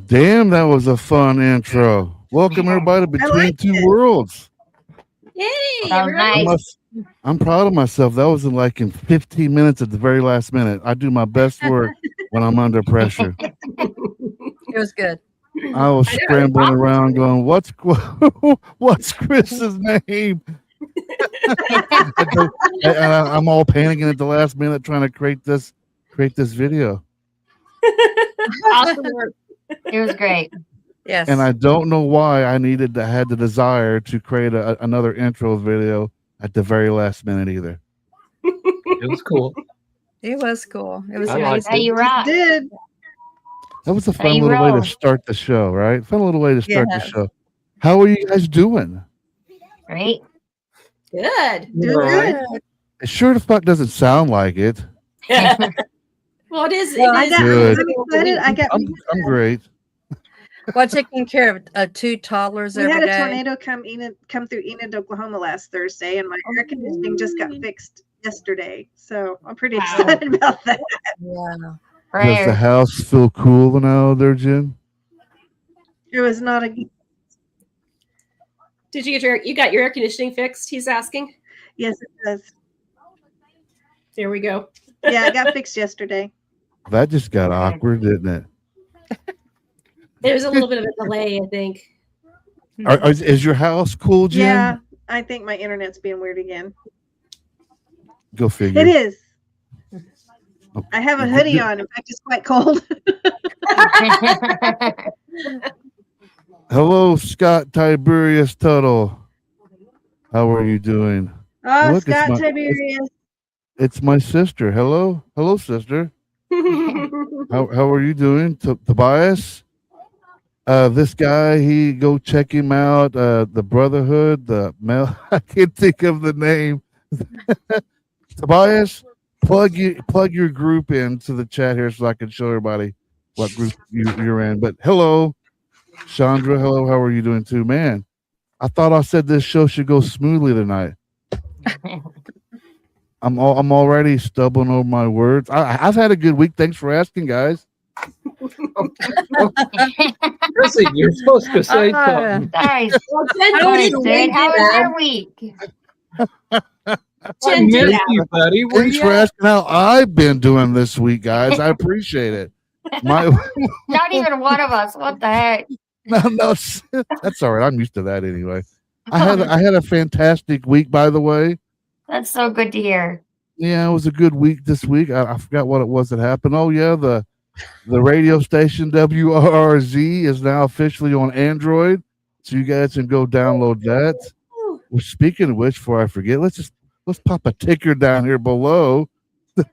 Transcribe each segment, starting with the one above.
Damn, that was a fun intro. Welcome everybody I between liked two it. worlds. Yay! That was I nice. must, I'm proud of myself. That was in 15 minutes at the very last minute. I do my best work when I'm under pressure. It was good. I was I know, scrambling awesome. around going, what's Chris's name? I'm all panicking at the last minute trying to create this video. Awesome work. It was great. Yes. And I don't know why I had the desire to create another intro video at the very last minute either. It was cool. It was cool. It was I liked amazing. Now you rock. Did. That was a There fun you little way to roll. start the show, right? Fun little way to start the Yes. show. How are you guys doing? Right? Good. Doing good. It sure the fuck doesn't sound like it. Well, it is. I It is. got. Good. I'm excited. I got. I'm great. Well, taking care of two toddlers We every had a day. tornado come through Enid, Oklahoma last Thursday, and my air conditioning just got fixed yesterday. So I'm pretty excited about that. Yeah. Does the Prayer. house feel cool now there, Jen? It was not a. Did you got your air conditioning fixed? He's asking. Yes, it does. There we go. Yeah, it got fixed yesterday. That just got awkward, didn't it? There was a little bit of a delay, I think. Is your house cool, Jen? Yeah, I think my internet's being weird again. Go figure. It is. I have a hoodie on. In fact, it's quite cold. Hello, Scott Tiberius Tuttle. How are you doing? Oh, Look, it's Scott my- Tiberius. It's my sister. Hello, sister. How are you doing, Tobias? This guy, go check him out. The Brotherhood, the male. I can't think of the name. Tobias, plug your group into the chat here so I can show everybody what group you're in. But hello, Chandra. Hello, how are you doing too, man? I thought I said this show should go smoothly tonight. I'm already stumbling over my words. I've had a good week. Thanks for asking, guys. Chrissy, you're supposed to say something. Nice. Well, Jen, Nice, don't dude. How was that. your week? I Jen, do missed that. you, buddy. Where Thanks you for at? asking how I've been doing this week, guys. I appreciate it. My Not even one of us. What the heck? no, that's all right. I'm used to that anyway. I had a fantastic week, by the way. That's so good to hear. Yeah, it was a good week this week. I forgot what it was that happened. Oh yeah, the radio station WRRZ is now officially on Android, so you guys can go download that. Well, speaking of which, before I forget, let's pop a ticker down here below to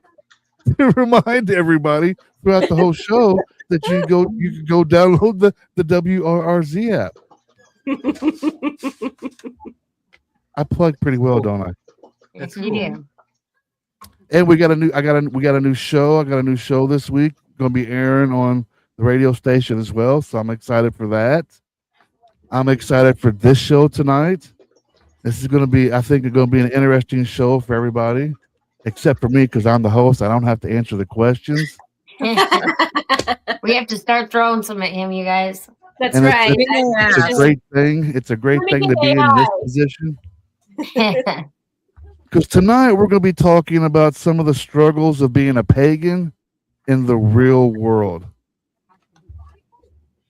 remind everybody throughout the whole show that you can go download the WRRZ app. I plug pretty well, don't I? Yes, you do. And we got a new show. I got a new show this week. Going to be airing on the radio station as well. So I'm excited for that. I'm excited for this show tonight. This is going to be, I think, it's going to be an interesting show for everybody, except for me because I'm the host. I don't have to answer the questions. We have to start throwing some at him, you guys. That's And right. It's a great thing. It's a great thing to be in this position. Because tonight we're going to be talking about some of the struggles of being a pagan in the real world.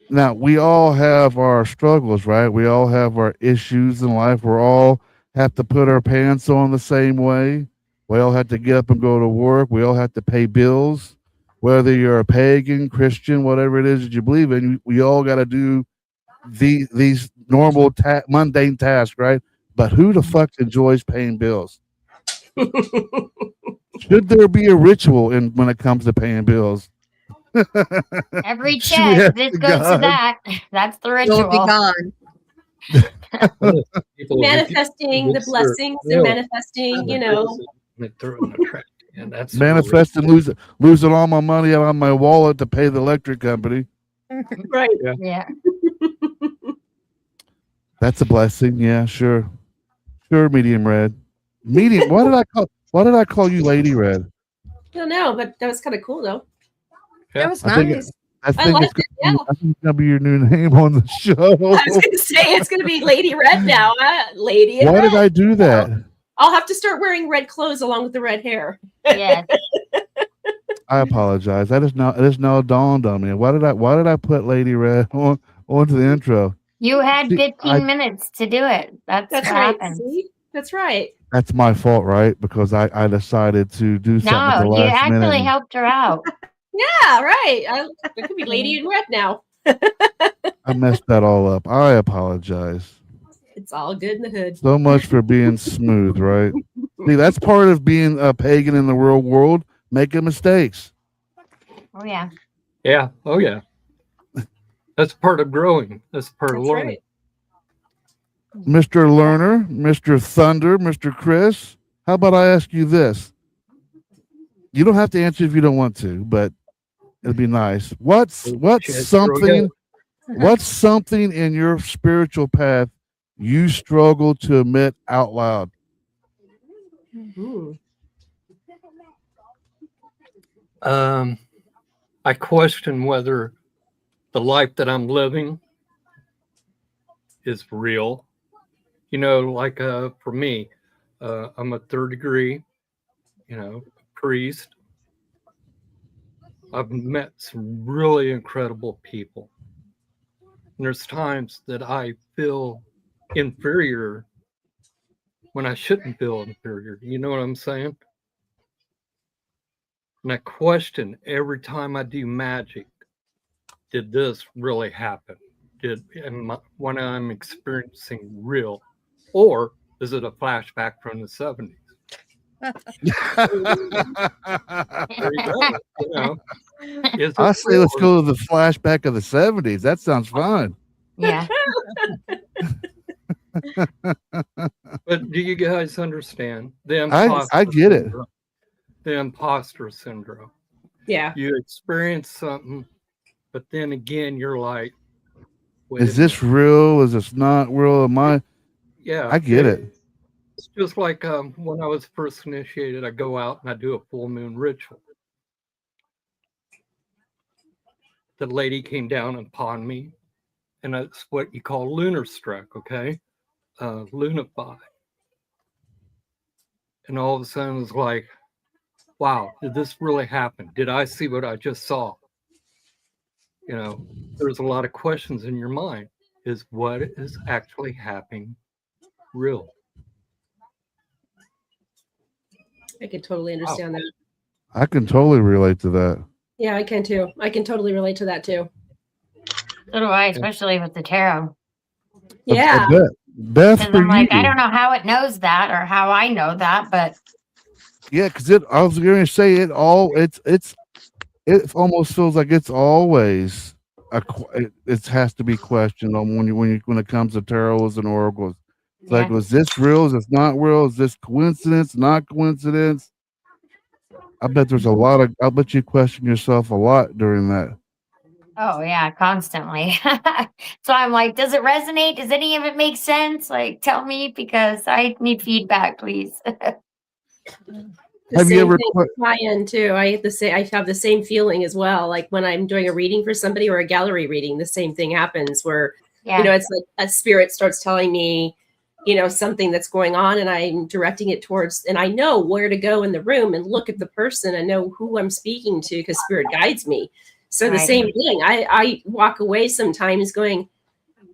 Now, we all have our struggles, right? We all have our issues in life. We all have to put our pants on the same way. We all have to get up and go to work. We all have to pay bills. Whether you're a pagan, Christian, whatever it is that you believe in, we all got to do these normal, mundane tasks, right? But who the fuck enjoys paying bills? Should there be a ritual when it comes to paying bills? Every Should we check, ask this the goes to God? that. That's the It'll be ritual. gone. People Manifesting the will blessings serve- and manifesting, you know. Throw it in the trash. Yeah, that's Manifesting, losing all my money out of my wallet to pay the electric company. Right. Yeah. That's a blessing. Yeah, sure. Medium red. Medium. Why did I call you Lady Red? I don't know, but that was kind of cool, though. It was I think nice. I I think like it's it. Yeah. gonna be your new name on the show. I was going to say it's going to be Lady Red now. Lady in Why Red. did I do that? I'll have to start wearing red clothes along with the red hair. Yes. I apologize. It is now dawned on me. Why did I put Lady Red onto the intro? You had See, 15 minutes to do it. That's what right. happened. See? That's right. That's my fault, right? Because I decided to do something at No, the you last actually minute. helped her out. Yeah, right. It could be Lady in Red now. I messed that all up. I apologize. It's all good in the hood. So much for being smooth, right? See, that's part of being a pagan in the real world, making mistakes. Oh, yeah. Yeah. Oh, yeah. That's part of growing. That's part of That's learning. right. Mr. Learner, Mr. Thunder, Mr. Chris, how about I ask you this? You don't have to answer if you don't want to, but it'd be nice. What's something in your spiritual path you struggle to admit out loud? Ooh. I question whether the life that I'm living is real. You know, like for me, I'm a third degree, priest. I've met some really incredible people. And there's times that I feel inferior when I shouldn't feel inferior. You know what I'm saying? And I question every time I do magic, did this really happen? When I'm experiencing real, or is it a flashback from the 70s? There you go. You know, I say let's go to the flashback of the 70s. That sounds fun. Yeah. But do you guys understand the I get it. syndrome? The imposter syndrome. Yeah. You experience something, but then again, you're like, Is this real? Is this not real? Yeah, I get it. It's just like when I was first initiated, I go out and I do a full moon ritual. The lady came down upon me, and that's what you call lunar struck, okay? Lunify. And all of a sudden, it's like, wow, did this really happen? Did I see what I just saw? You know, there's a lot of questions in your mind. Is what is actually happening real? I can totally understand that. I can totally relate to that. Yeah, I can too. I can totally relate to that too. So do I, especially with the tarot. Yeah. Beth, Because I'm like, I don't know how it knows that or how I know that, but yeah, because I was going to say it almost feels like it's always it has to be questioned on when it comes to tarots and oracles. It's like, was this real? Is this not real? Is this coincidence? Not coincidence? I bet I bet you question yourself a lot during that. oh yeah, constantly. So I'm like, does it resonate? Does any of it make sense? Like, tell me, because I need feedback, please. Have you ever too? I have the same feeling as well. Like when I'm doing a reading for somebody or a gallery reading, the same thing happens where it's like a spirit starts telling me, something that's going on, and I'm directing it towards, and I know where to go in the room and look at the person. I know who I'm speaking to because spirit guides me. So the same thing. I walk away sometimes going,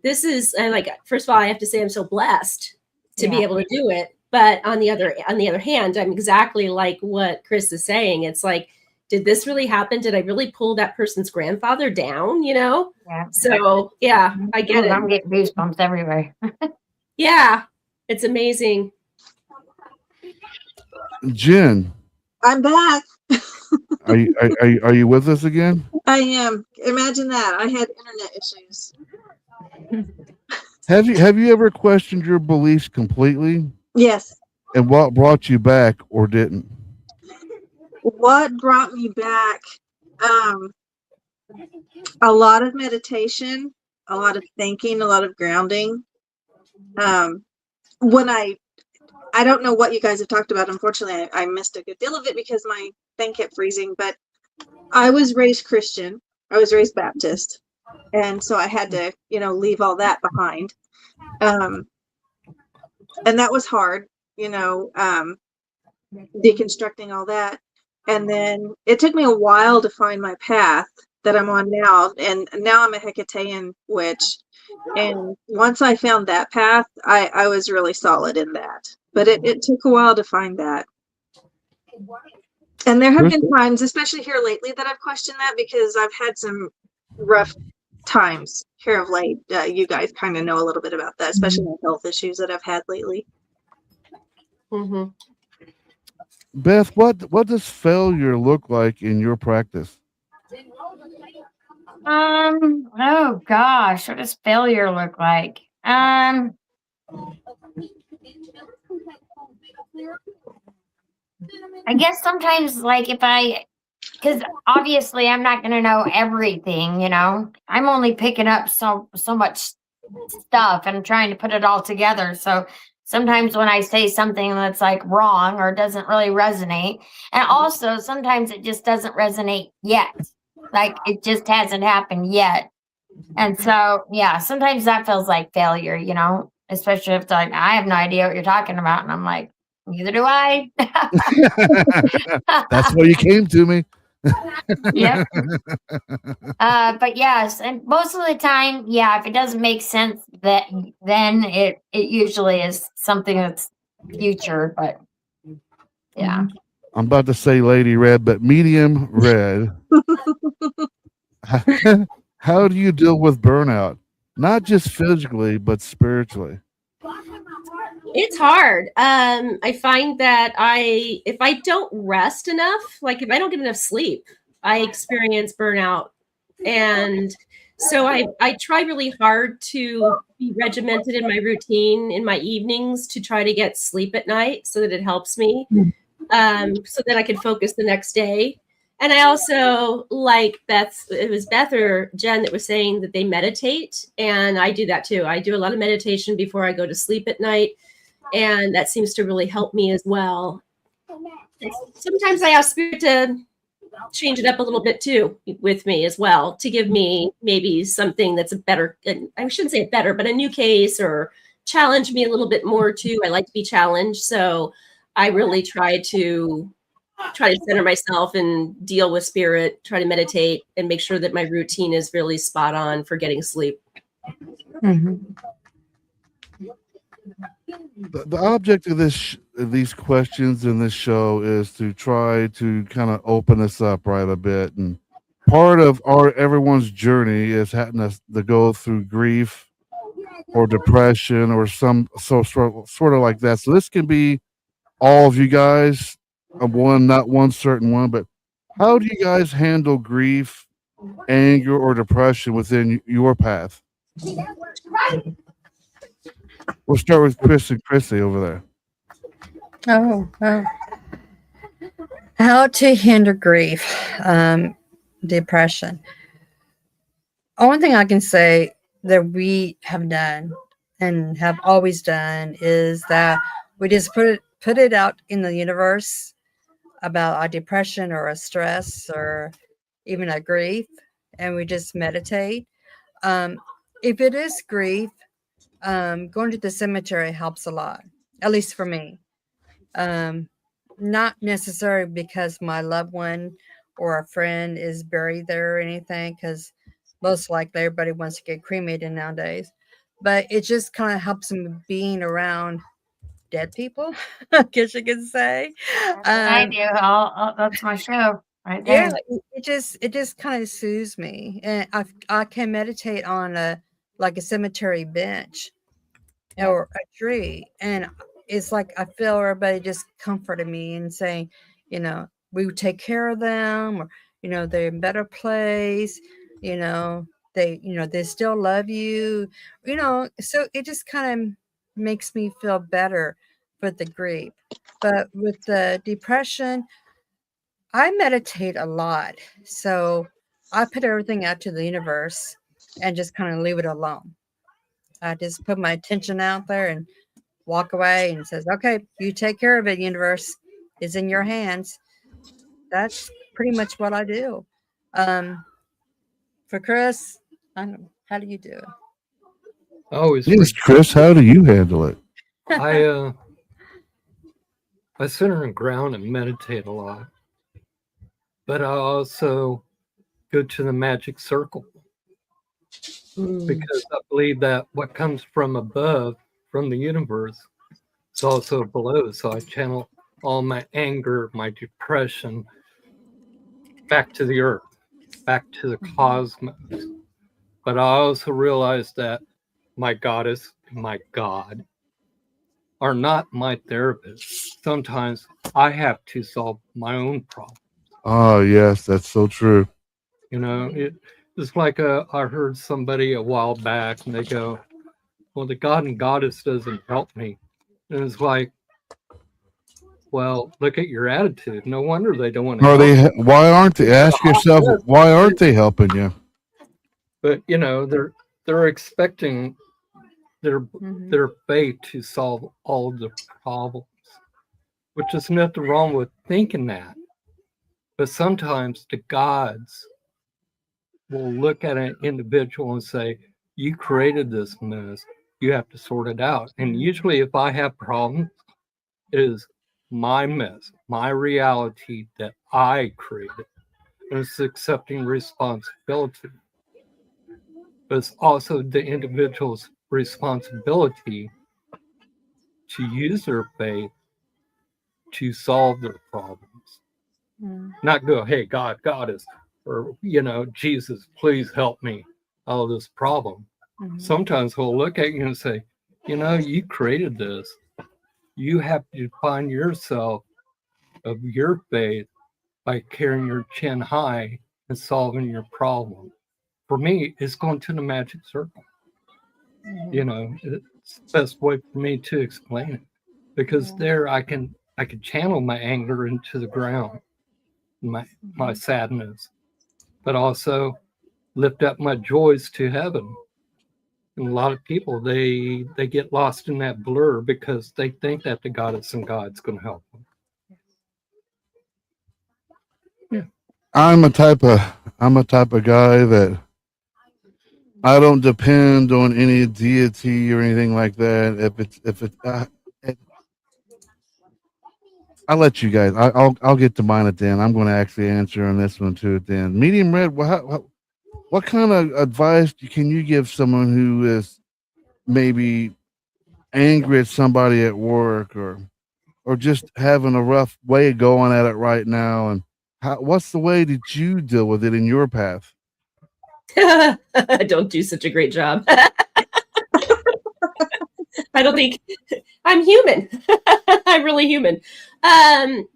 this is, and like, first of all, I have to say I'm so blessed to be able to do it. But on the other hand, I'm exactly like what Chris is saying. It's like, did this really happen? Did I really pull that person's grandfather down? Yeah. So yeah, I get it. I'm getting goosebumps everywhere. Yeah, it's amazing. Jen, I'm back. Are you with us again? I am. Imagine that. I had internet issues. Have you ever questioned your beliefs completely? Yes. And what brought you back or didn't? What brought me back? A lot of meditation, a lot of thinking, a lot of grounding. When I don't know what you guys have talked about. Unfortunately, I missed a good deal of it because my thing kept freezing. But I was raised Christian, I was raised Baptist, and so I had to, leave all that behind. And that was hard, deconstructing all that. And then it took me a while to find my path that I'm on now. And now I'm a Hecatean witch. And once I found that path, I was really solid in that. But it took a while to find that. And there have been times, especially here lately, that I've questioned that because I've had some rough times here of late. You guys kind of know a little bit about that, especially the health issues that I've had lately. Mm-hmm. Beth, what does failure look like in your practice? Oh gosh, what does failure look like? I guess sometimes, like, because obviously I'm not going to know everything, I'm only picking up so much stuff and trying to put it all together. So sometimes when I say something that's like wrong or doesn't really resonate, and also sometimes it just doesn't resonate yet, like it just hasn't happened yet. And so, yeah, sometimes that feels like failure, especially if it's like, I have no idea what you're talking about. And I'm like, neither do I. That's why you came to me. Yep. But yes, and most of the time, yeah, if it doesn't make sense, then it usually is something that's future. But yeah, I'm about to say Lady Red, but medium red. How do you deal with burnout? Not just physically, but spiritually. It's hard. I find that if I don't rest enough, like if I don't get enough sleep, I experience burnout. And so I try really hard to be regimented in my routine in my evenings to try to get sleep at night so that it helps me, so that I can focus the next day. And I also it was Beth or Jen that was saying that they meditate, and I do that too. I do a lot of meditation before I go to sleep at night, and that seems to really help me as well. And sometimes I ask Spirit to change it up a little bit too with me as well, to give me maybe something that's a better, I shouldn't say better, but a new case, or challenge me a little bit more too. I like to be challenged. So I really try to center myself and deal with Spirit, try to meditate and make sure that my routine is really spot on for getting sleep. Mm-hmm. The object of these questions in this show is to try to kind of open us up a bit, and part of everyone's journey is having to go through grief or depression or some sort of like that. So this can be all of you guys, not one certain one, but how do you guys handle grief, anger, or depression within your path? We'll start with Chris and Chrissy over there. Oh. How to handle grief, depression. Only thing I can say that we have done and have always done is that we just put it out in the universe about a depression or a stress or even a grief, and we just meditate. If it is grief, going to the cemetery helps a lot, at least for me. Not necessarily because my loved one or a friend is buried there or anything, because most likely everybody wants to get cremated nowadays. But it just kind of helps me being around dead people, I guess you could say. I do. That's my show right there. Yeah, it just kind of soothes me, and I can meditate on a cemetery bench or a tree, and it's like I feel everybody just comforting me and saying, we would take care of them, or they're in a better place, they still love you, so it just kind of makes me feel better for the grief. But with the depression, I meditate a lot, so I put everything out to the universe and just kind of leave it alone. I just put my attention out there and walk away and says, okay, you take care of it, universe. It's in your hands. That's pretty much what I do. For Chris, I don't know. How do you do it? I always Yes, Chris, how do you handle it? I center and ground and meditate a lot, but I also go to the magic circle because I believe that what comes from above, from the universe, is also below. So I channel all my anger, my depression back to the earth, back to the cosmos. But I also realize that my goddess, my God, are not my therapists. Sometimes I have to solve my own problem. Oh, yes, that's so true. You know, it's like I heard somebody a while back and they go, well, the God and Goddess doesn't help me. And it's like, well, look at your attitude. No wonder they don't want to Are help they? you. Why aren't they? Ask yourself, why aren't they helping you? But you know, they're expecting their faith to solve all the problems, which is nothing wrong with thinking that. But sometimes the gods will look at an individual and say, you created this mess, you have to sort it out. And usually if I have problems, it is my mess, my reality that I created. And it's accepting responsibility. But it's also the individual's responsibility to use their faith to solve their problems. Not go, hey, God, Goddess, or, you know, Jesus, please help me out of this problem. Sometimes he'll look at you and say, you know, you created this. You have to define yourself of your faith by carrying your chin high and solving your problem. For me, it's going to the magic circle. You know, it's the best way for me to explain it. Because there I can channel my anger into the ground, my sadness, but also lift up my joys to heaven. And a lot of people they get lost in that blur because they think that the goddess and God's going to help them. Yeah, I'm a type of guy that I don't depend on any deity or anything like that. If it's I'll let you guys. I'll get to mine at the end. I'm going to actually answer on this one too at the end. Medium red. What kind of advice can you give someone who is maybe angry at somebody at work or just having a rough way going at it right now? And what's the way that you deal with it in your path? I don't do such a great job. I don't think I'm human. I'm really human. If I'm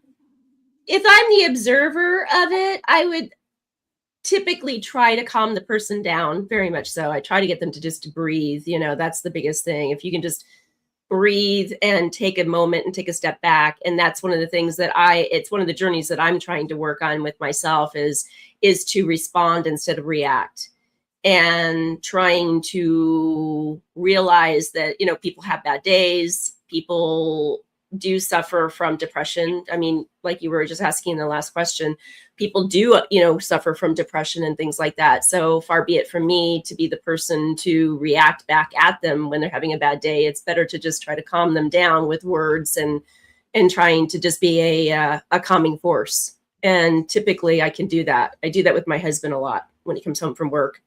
the observer of it, I would typically try to calm the person down, very much so. I try to get them to just breathe. You know, that's the biggest thing. If you can just breathe and take a moment and take a step back. And that's one of the things that it's one of the journeys that I'm trying to work on with myself is to respond instead of react. And trying to realize that, you know, people have bad days. People do suffer from depression. I mean, like you were just asking in the last question, people do, you know, suffer from depression and things like that. So far be it from me to be the person to react back at them when they're having a bad day. It's better to just try to calm them down with words and trying to just be a calming force. And typically I can do that. I do that with my husband a lot when he comes home from work.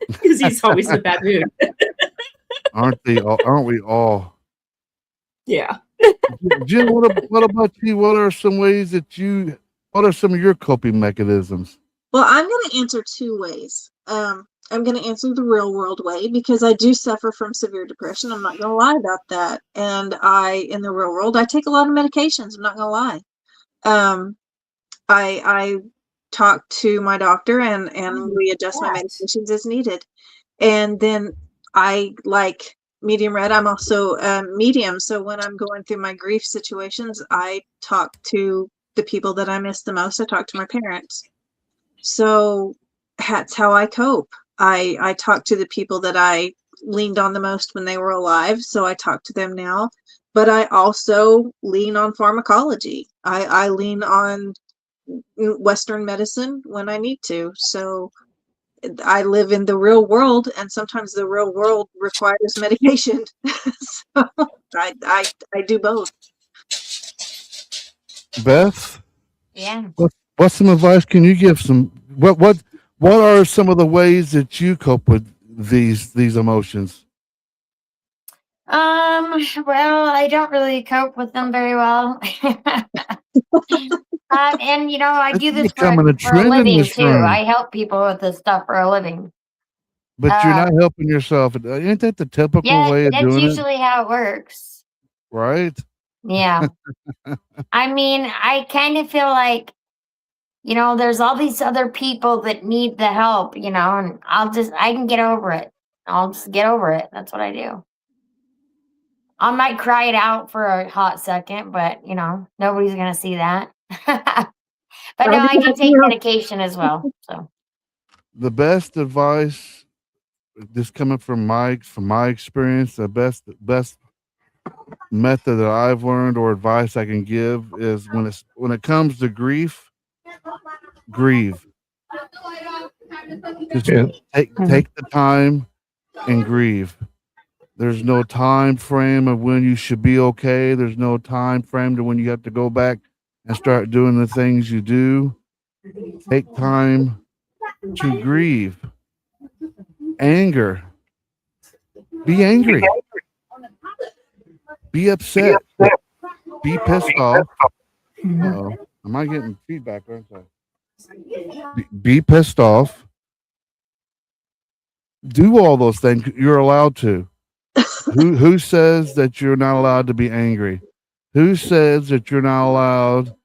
Because he's always in a bad mood. Aren't we all? Yeah. Jill, what about you? What are some of your coping mechanisms? Well, I'm going to answer two ways. I'm going to answer the real world way because I do suffer from severe depression. I'm not going to lie about that. And in the real world, I take a lot of medications. I'm not going to lie. I talk to my doctor and we adjust my medications as needed. And then I like medium red. I'm also medium. So when I'm going through my grief situations, I talk to the people that I miss the most. I talk to my parents. So that's how I cope. I talk to the people that I leaned on the most when they were alive. So I talk to them now. But I also lean on pharmacology. I lean on Western medicine when I need to. So I live in the real world, and sometimes the real world requires medication. So I do both. Beth, Yeah. what some advice can you give? What are some of the ways that you cope with these emotions? Well, I don't really cope with them very well. And I That's do this becoming a for a trend in living this too. room. I help people with this stuff for a living. But you're not helping yourself. Ain't that the typical Yeah, way of that's doing it? usually how it works. Right? Yeah. I mean, I kind of feel like, there's all these other people that need the help, and I can get over it. I'll just get over it. That's what I do. I might cry it out for a hot second, but nobody's gonna see that. But no, I do take medication as well. So The best advice, just coming from my experience, the best method that I've learned or advice I can give is when it comes to grieve. Just Yeah. take the time and grieve. There's no time frame of when you should be okay. There's no time frame to when you have to go back and start doing the things you do. Take time to grieve. Anger. Be angry. Be upset. Be pissed off. Uh-oh. Am I getting feedback? Aren't I? Be pissed off. Do all those things. You're allowed to. Who says that you're not allowed to be angry? Who says that you're not allowed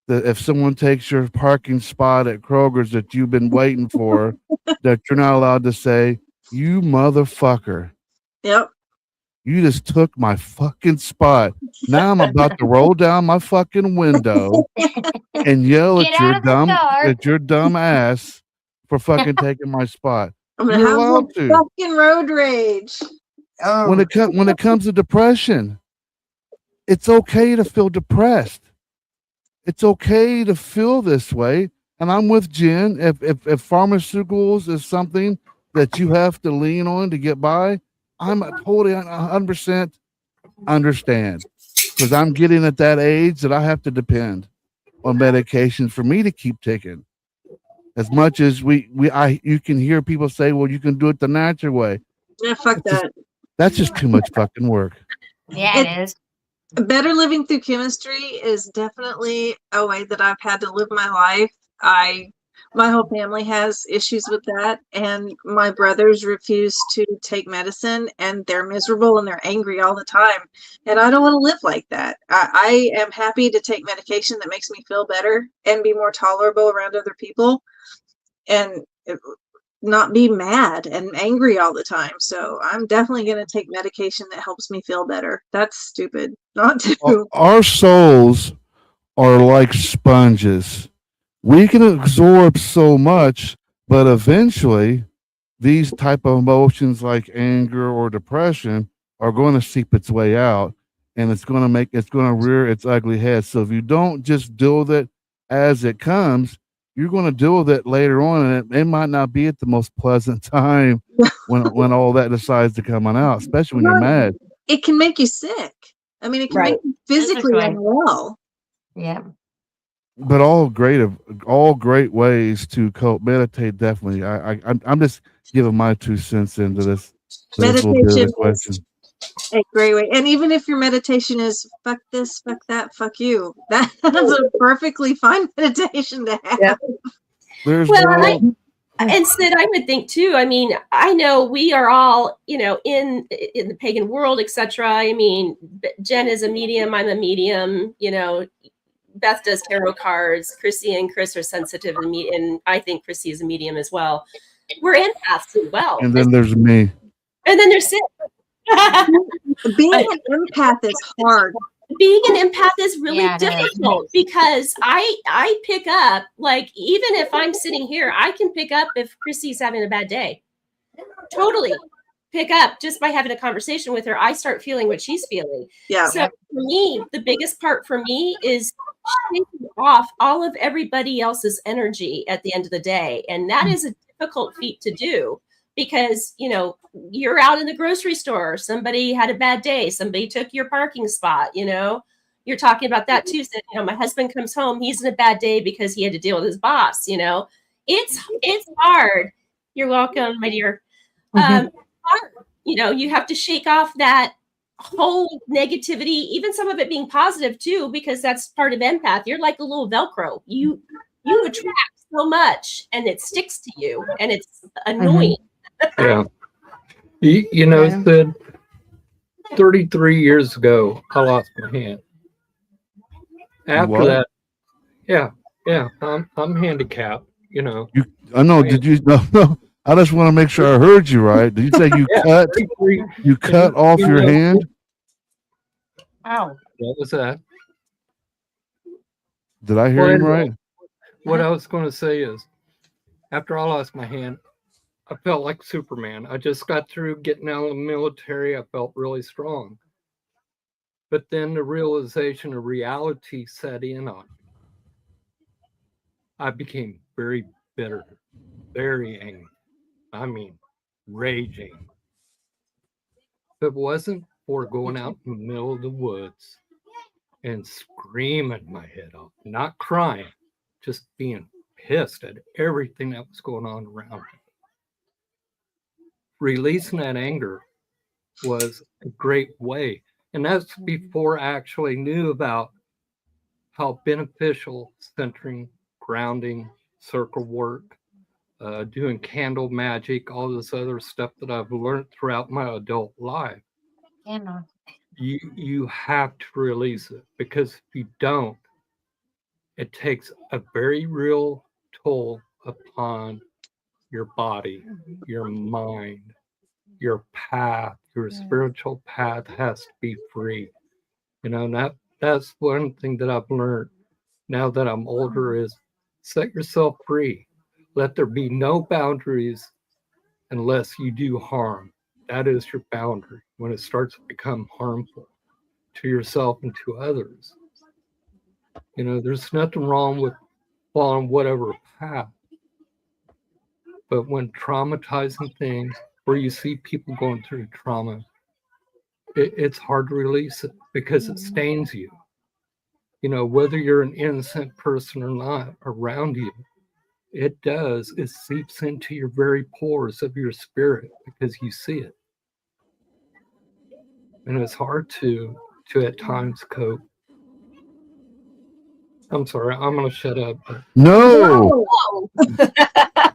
that if someone takes your parking spot at Kroger's that you've been waiting for, that you're not allowed to say, "You motherfucker. Yep. You just took my fucking spot. Now I'm about to roll down my fucking window and yell Get out of the car." at your dumb ass for fucking taking my spot." I'm gonna You're have allowed some to. fucking road rage. Oh. When it comes to depression, it's okay to feel depressed. It's okay to feel this way. And I'm with Jen. If pharmaceuticals is something that you have to lean on to get by, I'm totally 100% understand, because I'm getting at that age that I have to depend on medication for me to keep taking. As much as you can hear people say, "Well, you can do it the natural way." Yeah, fuck that. That's just too much fucking work. Yeah, it is. Better living through chemistry is definitely a way that I've had to live my life. My whole family has issues with that, and my brothers refuse to take medicine, and they're miserable and they're angry all the time. And I don't want to live like that. I am happy to take medication that makes me feel better and be more tolerable around other people, and not be mad and angry all the time. So I'm definitely going to take medication that helps me feel better. That's stupid not to. Our souls are like sponges. We can absorb so much, but eventually these type of emotions like anger or depression are going to seep its way out, and it's going to rear its ugly head. So if you don't just deal with it as it comes, you're going to deal with it later on, and it might not be at the most pleasant time when all that decides to come on out, especially when you're mad. It can make you sick. I mean, it can make you physically unwell. Yeah. But all great ways to cope. Meditate, definitely. I'm just giving my 2 cents into this. Meditation is a great way. And even if your meditation is fuck this, fuck that, fuck you, that's a perfectly fine meditation to have. Yeah. And Sid, I would think too. I mean, I know we are all, in the pagan world, etc. I mean, Jen is a medium. I'm a medium. Beth does tarot cards. Chrissy and Chris are sensitive, and I think Chrissy is a medium as well. We're empaths as well. then there's me. And then there's Sid. Being an empath is hard. Being an empath is really difficult because I pick up, like, even if I'm sitting here, I can pick up if Chrissy's having a bad day. Totally pick up just by having a conversation with her. I start feeling what she's feeling. Yeah. So for me, the biggest part for me is shaking off all of everybody else's energy at the end of the day. And that is a difficult feat to do because, you know, you're out in the grocery store, somebody had a bad day, somebody took your parking spot, you know, you're talking about that too. So, you know, my husband comes home, he's in a bad day because he had to deal with his boss, you know, it's hard. You're welcome, my dear. Hard. You know, you have to shake off that whole negativity, even some of it being positive too, because that's part of empath. You're like a little Velcro. You attract so much and it sticks to you and it's annoying. Yeah. You know, Sid, 33 years ago, I lost my hand. After that, I'm handicapped, you know. I know. Did you? No. I just want to make sure I heard you right. Did you say you cut off your hand? Ow. What was that? Did I hear him right? What I was going to say is, after I lost my hand, I felt like Superman. I just got through getting out of the military. I felt really strong. But then the realization of reality set in on me. I became very bitter, very angry. I mean, raging. If it wasn't for going out in the middle of the woods and screaming my head off, not crying, just being pissed at everything that was going on around me. Releasing that anger was a great way. And that's before I actually knew about how beneficial centering, grounding, circle work, doing candle magic, all this other stuff that I've learned throughout my adult life. You have to release it, because if you don't, it takes a very real toll upon your body, your mind, your path, your spiritual path has to be free. You know, that's one thing that I've learned now that I'm older is set yourself free. Let there be no boundaries unless you do harm. That is your boundary when it starts to become harmful to yourself and to others. You know, there's nothing wrong with following whatever path. But when traumatizing things, where you see people going through trauma, it's hard to release it because it stains you. You know, whether you're an innocent person or not around you, it does. It seeps into your very pores of your spirit because you see it. And it's hard to at times cope. I'm sorry, I'm going to shut up. No.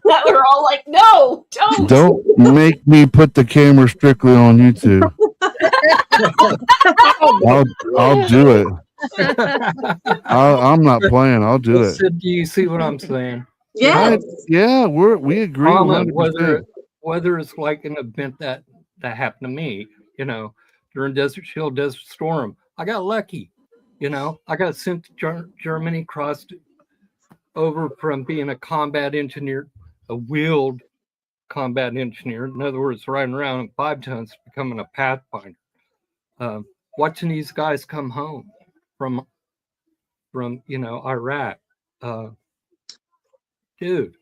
We're all like, no, don't make me put the camera strictly on YouTube. I'll do it. I'm not playing. I'll do it. Sid, do you see what I'm saying? Yes. Yeah, we agree. Trauma, whether it's like an event that happened to me, you know, during Desert Shield, Desert Storm, I got lucky. You know, I got sent to Germany, crossed over from being a combat engineer, a wheeled combat engineer. In other words, riding around in 5 tons, becoming a pathfinder. Watching these guys come home from you know, Iraq. Dude,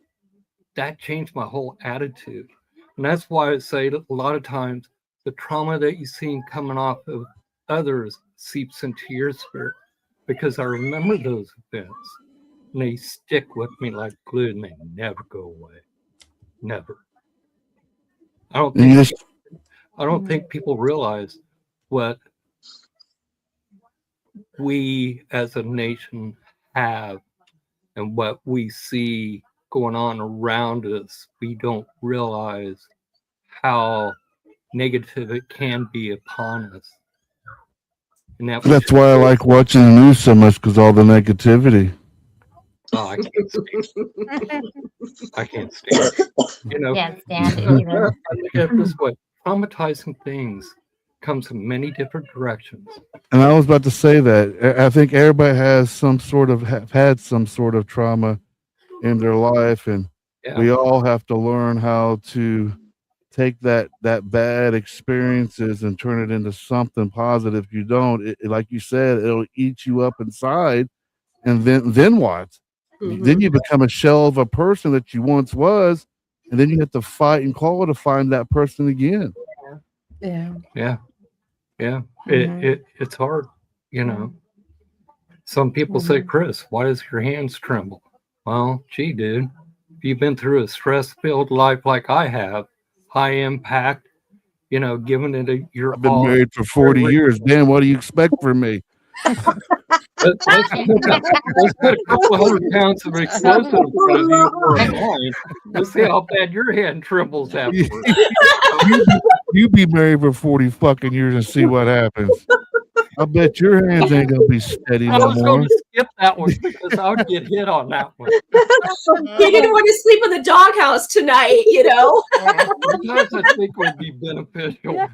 that changed my whole attitude. And that's why I say that a lot of times the trauma that you see coming off of others seeps into your spirit, because I remember those events and they stick with me like glue and they never go away. Never. I don't think people realize what we as a nation have and what we see going on around us. We don't realize how negative it can be upon us. And that's why I like watching the news so much, because all the negativity. Oh, I can't stand it. I can't stand it. You know, Can't stand it either. I look at it this way: traumatizing things comes in many different directions. And I was about to say that I think everybody has had some sort of trauma in their life, and we all have to learn how to take that bad experiences and turn it into something positive. If you don't, like you said, it'll eat you up inside, and then what? Then you become a shell of a person that you once was, and then you have to fight and claw to find that person again. Yeah. It's hard, you know. Some people say, Chris, why does your hands tremble? Well, gee, dude, if you've been through a stress-filled life like I have, high impact, you know, giving it your I've been all. married for 40 years. Dan, what do you expect from me? Let's put a couple hundred pounds of explosive in front of you or mine. Let's see how bad your hand trembles afterwards. You be married for 40 fucking years and see what happens. I bet your hands ain't gonna be steady I no was more. going to skip that one because I would get hit on that one. You're gonna want to sleep in the doghouse tonight, you know. Sometimes I think it would be beneficial.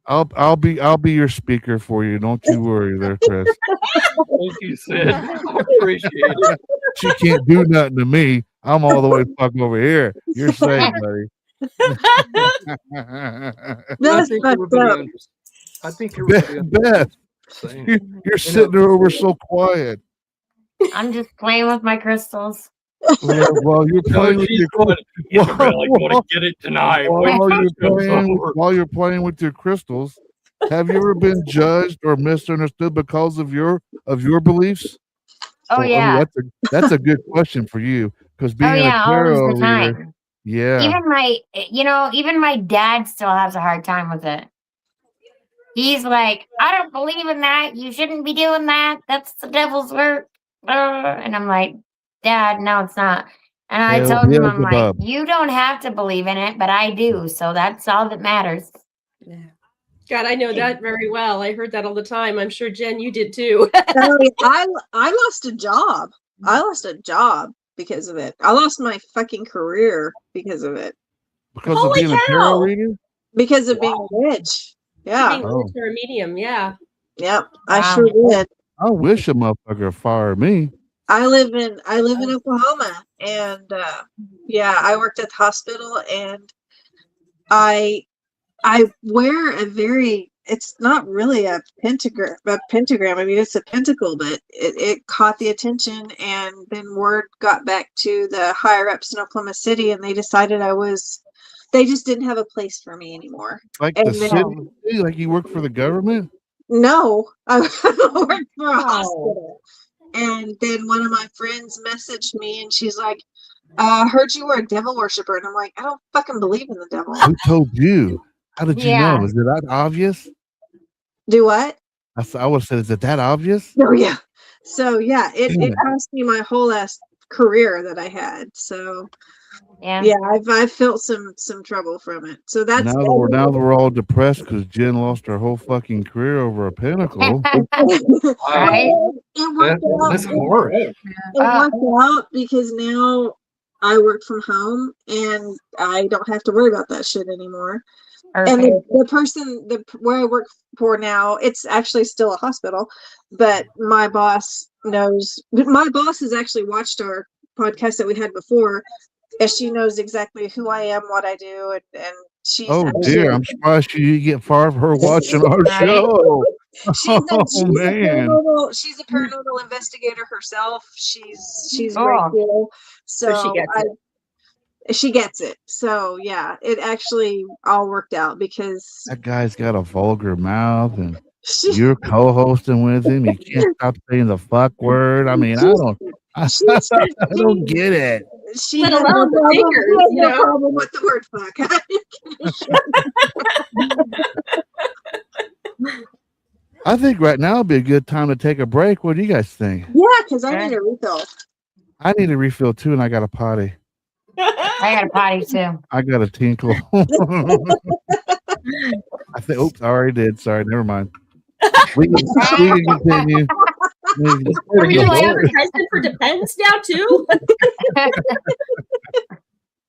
I'll be your speaker for you. Don't you worry there, Chris. Thank you, Sid. I appreciate it. She can't do nothing to me. I'm all the way fuck over here. You're safe, buddy. That's fucked up. I think everybody Beth, you're sitting there over so quiet. I'm just playing with my crystals. Well, you're playing with your You're really going to get it tonight. while you're playing with your crystals. Have you ever been judged or misunderstood because of your beliefs? Oh yeah. That's a good question for you because being a tarot all the time. reader, yeah. Even my dad still has a hard time with it. He's like, I don't believe in that. You shouldn't be doing that. That's the devil's work. And I'm like, Dad, no, it's not. And I told him, I'm like, you don't have to believe in it, but I do. So that's all that matters. Yeah. God, I know that very well. I heard that all the time. I'm sure, Jen, you did too. I lost a job. I lost a job because of it. I lost my fucking career because of it. Because of being a tarot reader? Because of being a witch. Yeah. Being a witch or a medium, yeah. Yep. I sure did. I wish a motherfucker fired me. I live in Oklahoma, and I worked at the hospital, and I wear it's not really a pentagram. I mean, it's a pentacle, but it caught the attention, and then word got back to the higher ups in Oklahoma City, and they decided they just didn't have a place for me anymore. Like the city, like you work for the government? No, I worked for a hospital. And then one of my friends messaged me, and she's like, I heard you were a devil worshiper. And I'm like, I don't fucking believe in the devil. Who told you? How did you know? Is it that obvious? Do what? I would have said, is it that obvious? Oh, yeah. So, yeah, it cost me my whole ass career that I had. So, yeah, I've felt some trouble from it. So that's now that we're all depressed because Jen lost her whole fucking career over a pinnacle. That's horrible. It worked out because now I work from home and I don't have to worry about that shit anymore. And the person where I work for now, it's actually still a hospital, but my boss knows. My boss has actually watched our podcast that we had before, and she knows exactly who I am, what I do, and she's. Oh dear, I'm surprised you get far of her watching our show. She's a paranormal investigator herself. She's very cool. So she gets it. So yeah, it actually all worked out because that guy's got a vulgar mouth and you're co-hosting with him. You can't stop saying the fuck word. I mean, I don't get it. She has no problem with the word fuck. I think right now would be a good time to take a break. What do you guys think? Yeah, because I need a refill. I need a refill too, and I got a potty. I got a potty too. I got a tinkle. I think. Oops, I already did. Sorry, never mind. We can continue. Are we doing advertisement for Depends now too?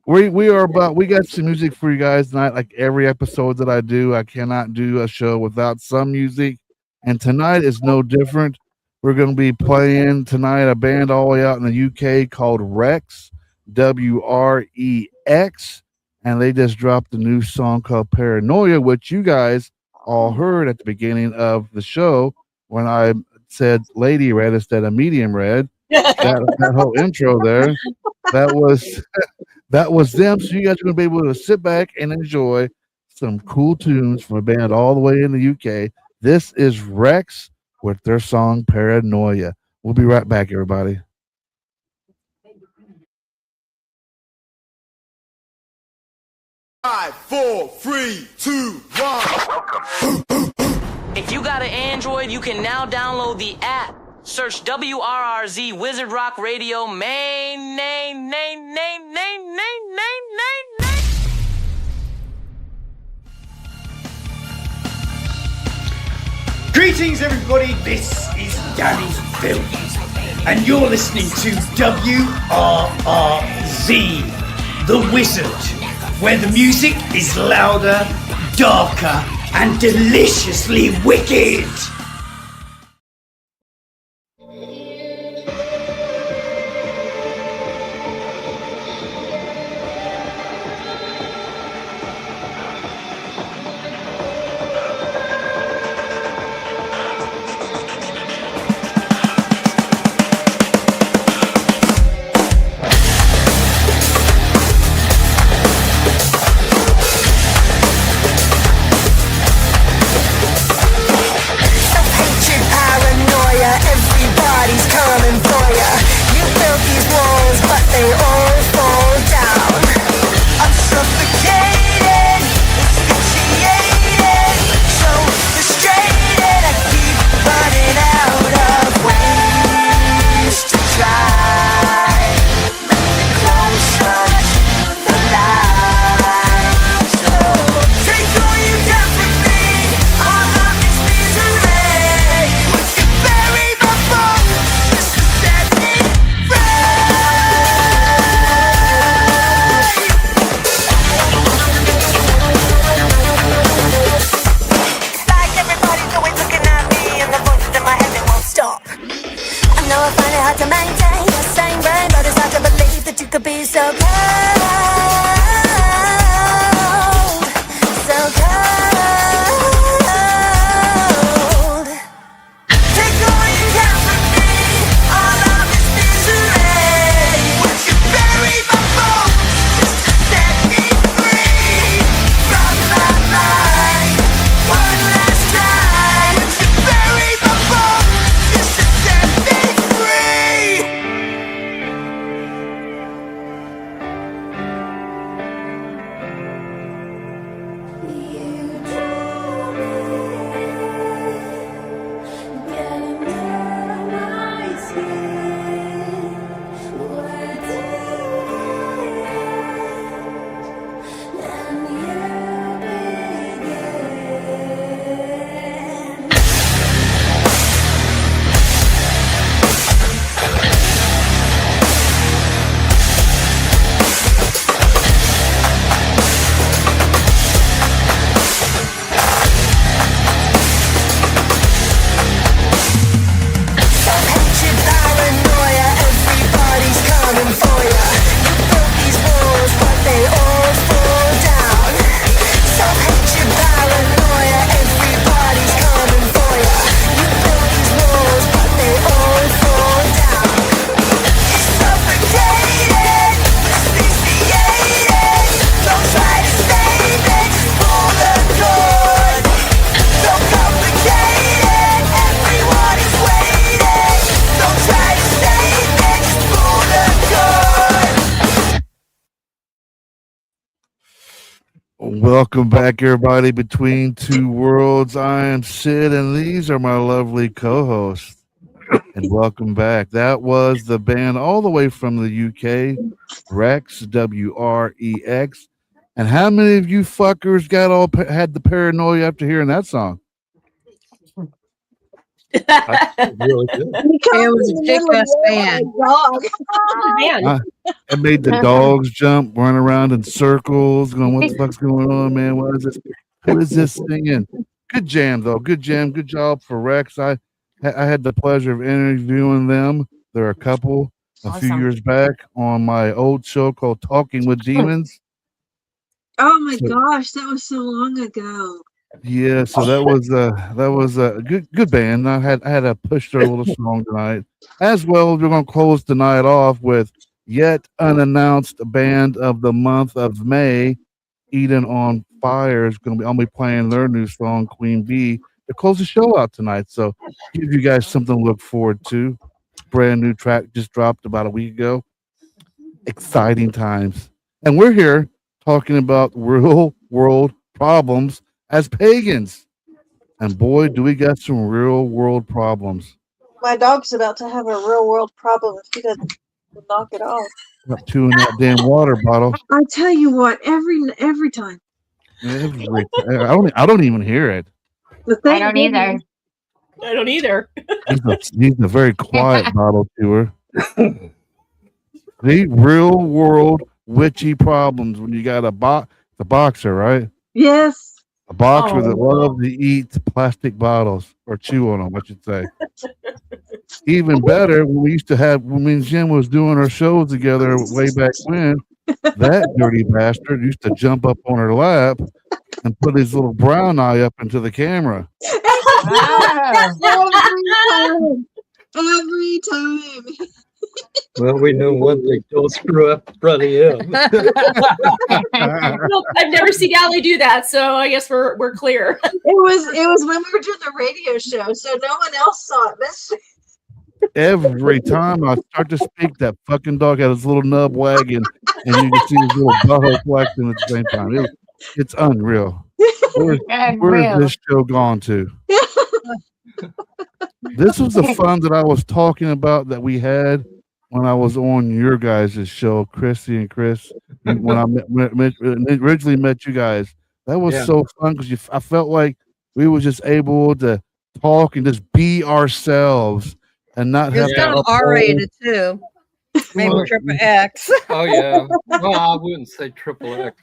We are about. We got some music for you guys tonight. Like every episode that I do, I cannot do a show without some music, and tonight is no different. We're going to be playing tonight a band all the way out in the UK called Rex, WREX, and they just dropped a new song called Paranoia, which you guys all heard at the beginning of the show when I said lady red instead of medium red. That whole intro there, that was them. So you guys are going to be able to sit back and enjoy some cool tunes from a band all the way in the UK. This is Rex with their song Paranoia. We'll be right back, everybody. 5, 4, 3, 2, 1. If you got an Android, you can now download the app. Search WRRZ Wizard Rock Radio main name. Greetings, everybody. This is Danny Films, and you're listening to WRRZ, The Wizard, where the music is louder, darker, and deliciously wicked. Welcome back, everybody, between two worlds. I am Sid, and these are my lovely co-hosts. And welcome back. That was the band all the way from the UK, Rex, WREX. And how many of you fuckers had the paranoia after hearing that song? Really good. It was a kick-ass band. It made the dogs jump, run around in circles, going, what the fuck's going on, man? What is this? Who is this singing? Good jam, though. Good jam. Good job for Rex. I had the pleasure of interviewing them. They're a couple a few years back on my old show called Talking with Demons. Oh my gosh, that was so long ago. Yeah, so that was a good band. I had to push their little song tonight. As well, we're gonna close the night off with yet unannounced band of the month of May, Eden on Fire is gonna be. I'll be playing their new song Queen Bee to close the show out tonight. So give you guys something to look forward to. Brand new track just dropped about a week ago. Exciting times, and we're here talking about real world problems as pagans. And boy, do we got some real world problems. My dog's about to have a real world problem if he doesn't knock it off. Up two in that damn water bottle. I tell you what, every time. I don't even hear it. I don't either. I don't either. He's a very quiet bottle chewer. The real world witchy problems when you got the boxer, right? Yes. A boxer that loves to eat plastic bottles or chew on them, I should say. Even better, when we used to have, when me and Jim was doing our shows together way back when, that dirty bastard used to jump up on her lap and put his little brown eye up into the camera. Every time. Well, we know one thing: don't screw up in front of him. Well, I've never seen Allie do that, so I guess we're clear. It was when we were doing the radio show, so no one else saw it. Every time I start to speak, that fucking dog had his little nub wagging, and you can see his little butthole flexing at the same time. It's unreal. Where's this show gone to? This was the fun that I was talking about that we had when I was on your guys' show, Chrissy and Chris. When I originally met you guys, that was so fun because I felt like we were just able to talk and just be ourselves and not have. It's kind of R-rated too. Maybe triple X. Oh yeah. Well, I wouldn't say triple X,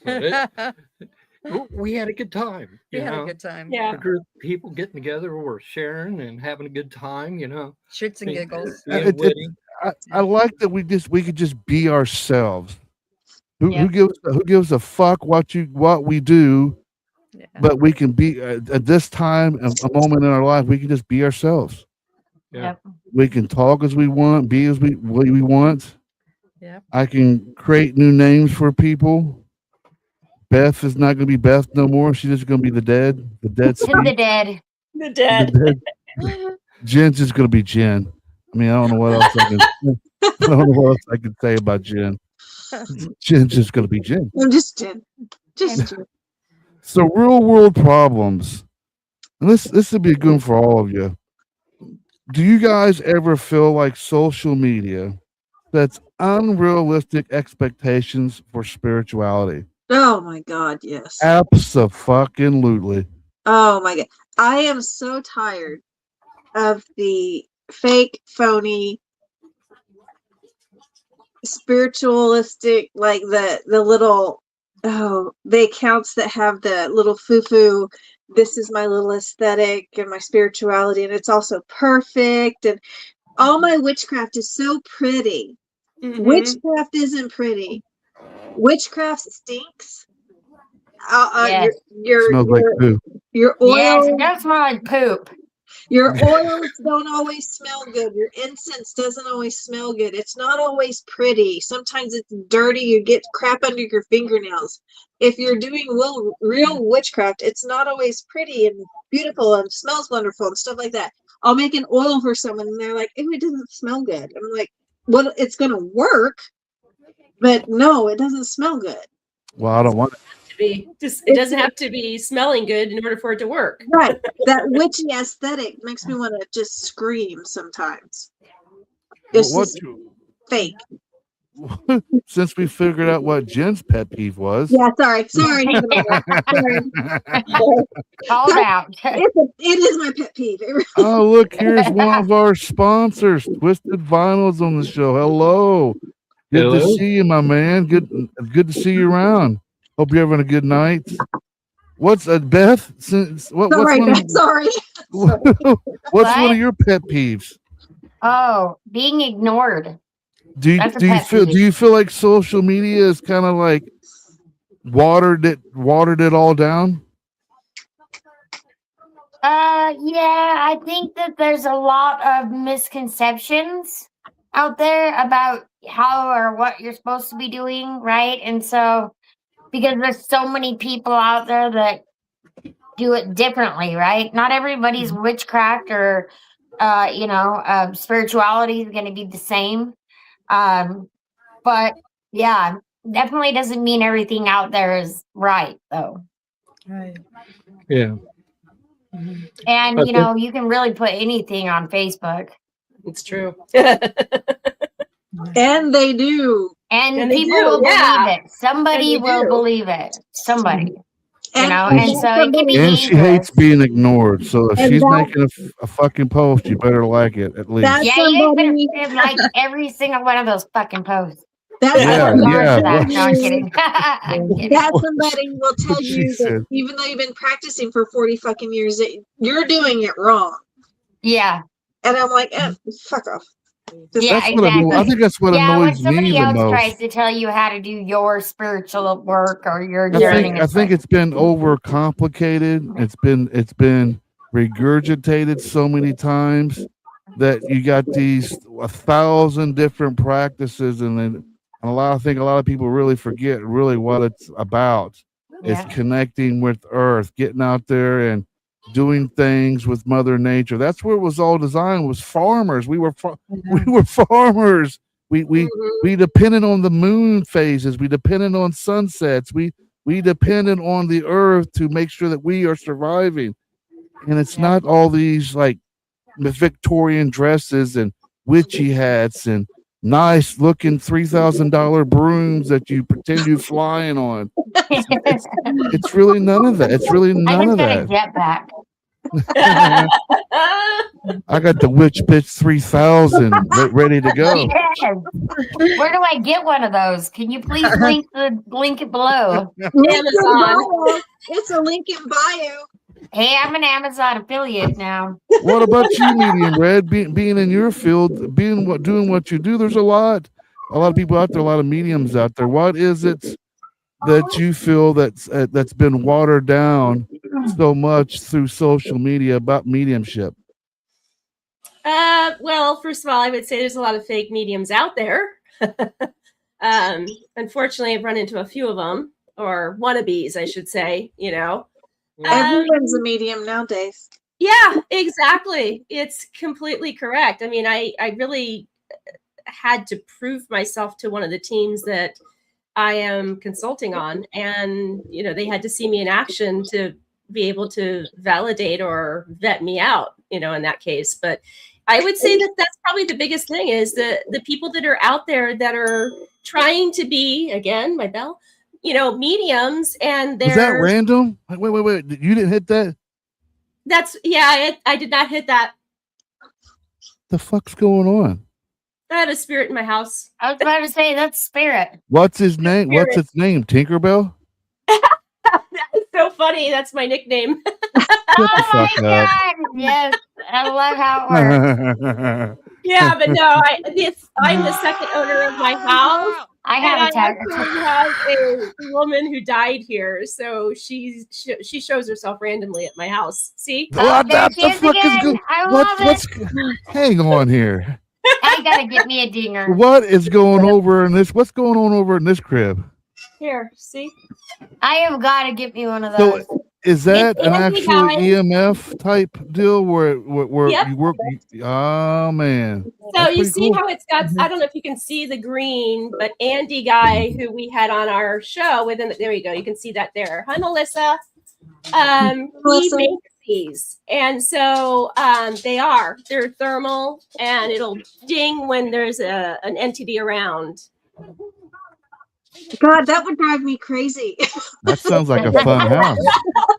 but we had a good time. We had a good time. Yeah. A group of people getting together, we're sharing and having a good time. Shits and giggles. I like that we could just be ourselves. Who gives a fuck what we do? Yeah. But we can be at this time, a moment in our life, we can just be ourselves. Yeah. We can talk as we want, be as we want. Yeah. I can create new names for people. Beth is not going to be Beth no more. She's just going to be the dead. The dead. Jen's just going to be Jen. I mean, I don't know what else I can say about Jen. Jen's just going to be Jen. I'm just Jen. Just Jen. So real world problems. And this would be good for all of you. Do you guys ever feel like social media sets unrealistic expectations for spirituality? Oh my God, yes. Abso-fucking-lutely. Oh my God. I am so tired of the fake, phony, spiritualistic, like the little, the accounts that have the little foo-foo, this is my little aesthetic and my spirituality, and it's also perfect, and all my witchcraft is so pretty. Mm-hmm. Witchcraft isn't pretty. Witchcraft stinks. Yes. Smells like poop. Your oil. Yes, it does smell like poop. Your oils don't always smell good. Your incense doesn't always smell good. It's not always pretty. Sometimes it's dirty. You get crap under your fingernails. If you're doing real witchcraft, it's not always pretty and beautiful and smells wonderful and stuff like that. I'll make an oil for someone and they're like, "Oh, it doesn't smell good." And I'm like, "Well, it's going to work, but no, it doesn't smell good." Well, I don't want it. It doesn't have to be smelling good in order for it to work. Right. That witchy aesthetic makes me want to just scream sometimes. It's just fake. Since we figured out what Jen's pet peeve was. Yeah, sorry. Called out. It is my pet peeve. Oh, look, here's one of our sponsors, Twisted Vinyls on the show. Hello. Good to see you, my man. Good to see you around. Hope you're having a good night. What's Beth? Sorry. What's one of your pet peeves? Oh, being ignored. Do you feel like social media is kind of like watered it all down? Yeah, I think that there's a lot of misconceptions out there about how or what you're supposed to be doing, right? And so, because there's so many people out there that do it differently, right? Not everybody's witchcraft or, spirituality is going to be the same. But yeah, definitely doesn't mean everything out there is right, though. Right. Yeah. And, you can really put anything on Facebook. It's true. And they do. And they people do, will yeah. believe it. Somebody And they will do. believe it. Somebody. And, And so it can be And she hates dangerous. being ignored. So if And she's that- making a fucking post, you better like it at least. That's Yeah, you somebody. better like every single one of those fucking posts. That's Yeah, somebody. yeah. No, I'm What- kidding. I'm kidding. That somebody will tell She you that said. even though you've been practicing for 40 fucking years, that you're doing it wrong. Yeah. And I'm like, fuck off. Just- Yeah, That's what exactly. I think that's what Yeah, when annoys me somebody the else most. tries to tell you how to do your spiritual work or your I journey, think it's been overcomplicated. It's been regurgitated so many times that you got these 1,000 different practices, and then I think a lot of people really forget really what it's about. Yeah. It's connecting with Earth, getting out there and doing things with Mother Nature. That's where it was all designed. Was farmers. We were farmers. We depended on the moon phases. We depended on sunsets. We depended on the earth to make sure that we are surviving. And it's not all these like Victorian dresses and witchy hats and nice looking $3,000 brooms that you pretend you're flying on. It's really none of that. It's really none of I just that. got a jetpack. I got the Witch Bitch 3000 ready to go. Yes. Where do I get one of those? Can you please link it below? Amazon. It's a link in bio. Hey, I'm an Amazon affiliate now. What about you, Medium Red? Being in your field, doing what you do, there's a lot of people out there, a lot of mediums out there. What is it that you feel that's been watered down so much through social media about mediumship? Well, first of all, I would say there's a lot of fake mediums out there. Unfortunately, I've run into a few of them, or wannabes, I should say, Everyone's a medium nowadays. Yeah, exactly. It's completely correct. I mean, I really had to prove myself to one of the teams that I am consulting on, and they had to see me in action to be able to validate or vet me out, in that case. But I would say that that's probably the biggest thing is the people that are out there that are trying to be, again, my bell, mediums, and they're. Is that random? Wait. You didn't hit that? I did not hit that. The fuck's going on? I had a spirit in my house. I was about to say that's spirit. What's his name? Spirit. What's its name? Tinkerbell? That's so funny. That's my nickname. Shut the fuck up. God. Yes. I love how it works. Yeah, but no, I'm the second owner of my house. I have a tag. have a woman who died here, so she shows herself randomly at my house. See? What there the she is fuck is again. going? I love What's? it. Hang on here. I gotta get me a dinger. What is going over in this? What's going on over in this crib? Here, see? I have got to get me one of those. So is that It's an Andy actual guy. EMF type deal where Yep. you work? Oh man. So That's you pretty see cool. how it's got, I don't know if you can see the green, but Andy guy who we had on our show there you go. You can see that there. Hi, Melissa. He Melissa. makes these. And so they're thermal and it'll ding when there's an entity around. God, that would drive me crazy. That sounds like a fun house.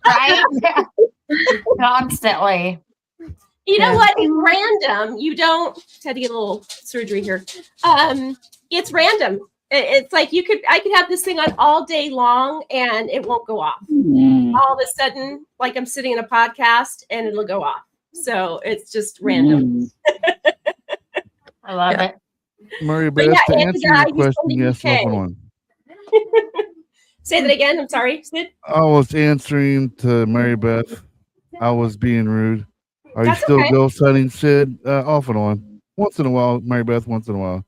Right? Constantly. You know what? It's random. You don't had to get a little surgery here. It's random. It's like I could have this thing on all day long and it won't go off. All of a sudden, like I'm sitting in a podcast and it'll go off. So it's just random. I love it. Murray But Beth, yeah, to Andy answer guy, your he's question, from the yes, UK. hold on. Say that again. I'm sorry, Sid. I was answering to Mary Beth I was being rude. Are you That's still okay. ghost hunting, Sid? Off and on. Once in a while, Mary Beth, once in a while.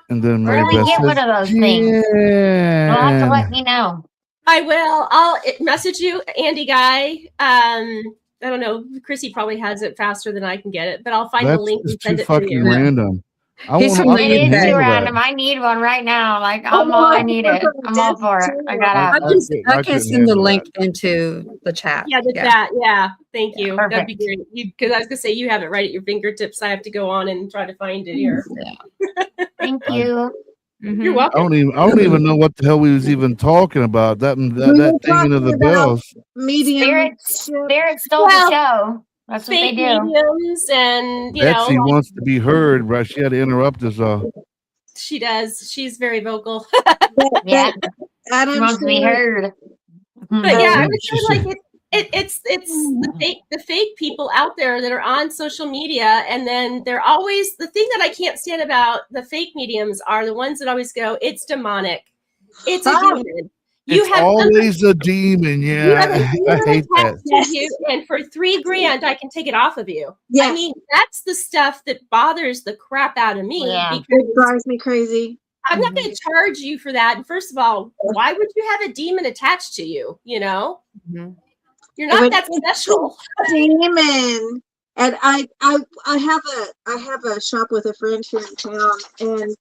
And then Mary Where do we Beth get says, one of those things? You'll have to Jen. let me know. I will. I'll message you, Andy Guy. I don't know. Chrissy probably has it faster than I can get it, but I'll find the That's link and just too send it to fucking you. random. I He's want from to the It is UK. too handle random. that. I need one right now. Like Oh, no, I need it. I'm all for it. I I gotta. can couldn't send the handle link that. into the chat. Yeah, the chat. Yeah, thank you. That'd be Perfect. great. Because I was gonna say you have it right at your fingertips. I have to go on and try to find it here. Thank you. You're Mhm. I don't even know what the hell we was even talking about. That We were dinging of the talking about bells. medium. Spirits stole Well, the show. That's what they Fake do. mediums, and Betsy wants to be heard, but she had to interrupt us all. she does. She's very vocal. Yeah, Adam she wants to be shared- heard. But yeah, I would She say like it's the fake people out there that are on social media, and then they're always the thing that I can't stand about the fake mediums are the ones that always go, it's demonic, it's a demon. You It's have always a demon. you have Yeah, a I demon hate that. attached to you, and for $3,000 I can take it off of you. Yeah. I mean, that's the stuff that bothers the crap out of me Yeah. It because drives me crazy. I'm not going to charge you for that. And first of all, why would you have a demon attached to you? You know, Mhm. you're not that special. Demon. And I have a shop with a friend here in town, and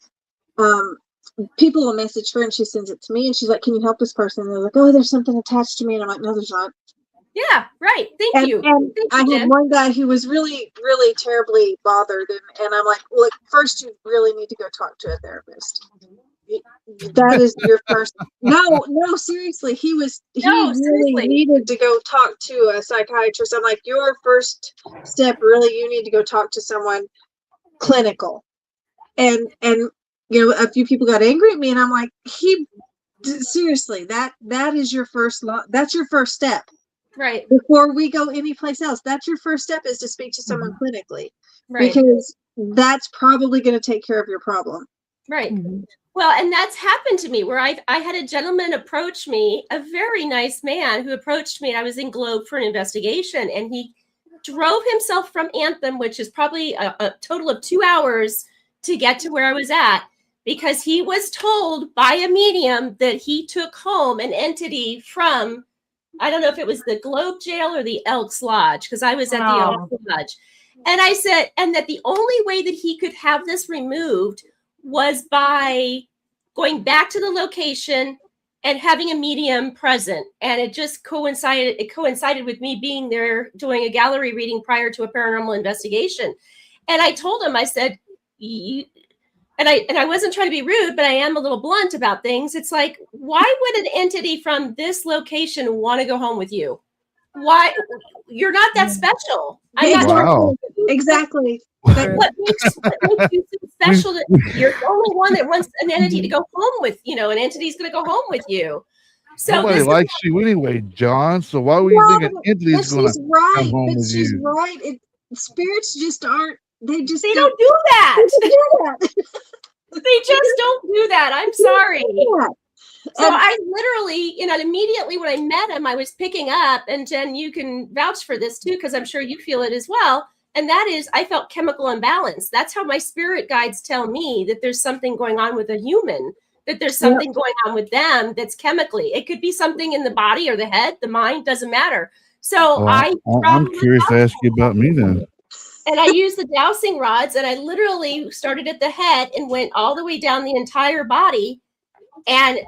people will message her and she sends it to me and she's like, "Can you help this person?" And they're like, "Oh, there's something attached to me," and I'm like, "No, there's not." Yeah, right. Thank you. And Thank I you, had Jen. one guy who was really, really terribly bothered, and I'm like, "Look, first you really need to go talk to a therapist. That is your first." No, seriously, he really seriously. needed to go talk to a psychiatrist. I'm like, your first step, really, you need to go talk to someone clinical. And you know, a few people got angry at me, and I'm like, seriously, that is your first that's your first step. Right. Before we go anyplace else, that's your first step, is to speak to someone clinically, Right. because that's probably going to take care of your problem. Right. Well, and that's happened to me where I had a gentleman approach me, a very nice man who approached me, and I was in Globe for an investigation, and he drove himself from Anthem, which is probably a total of 2 hours to get to where I was at, because he was told by a medium that he took home an entity from, I don't know if it was the Globe jail or the Elks Lodge, because I was at the Elks Lodge. And I said, and that the only way that he could have this removed was by going back to the location and having a medium present. And it just coincided with me being there doing a gallery reading prior to a paranormal investigation. And I told him, I said, and I wasn't trying to be rude, but I am a little blunt about things. It's like, why would an entity from this location want to go home with you? Why? You're not that special. I'm not Wow. Exactly. What makes you so special that you're the only one that wants an entity to go home with, you know, an entity's going to go home with you. So Nobody likes you anyway, John. So why would you think an entity's going to come home with she's you? right. Spirits just aren't. They don't do that. They just don't do that. I'm sorry. So I literally, you know, immediately when I met him, I was picking up, and Jen, you can vouch for this too, because I'm sure you feel it as well. And that is, I felt chemical imbalance. That's how my spirit guides tell me that there's something going on with a human, that there's something going on with them that's chemically. It could be something in the body or the head, the mind, doesn't matter. So I'm curious to ask you about me then. And I used the dowsing rods, and I literally started at the head and went all the way down the entire body. And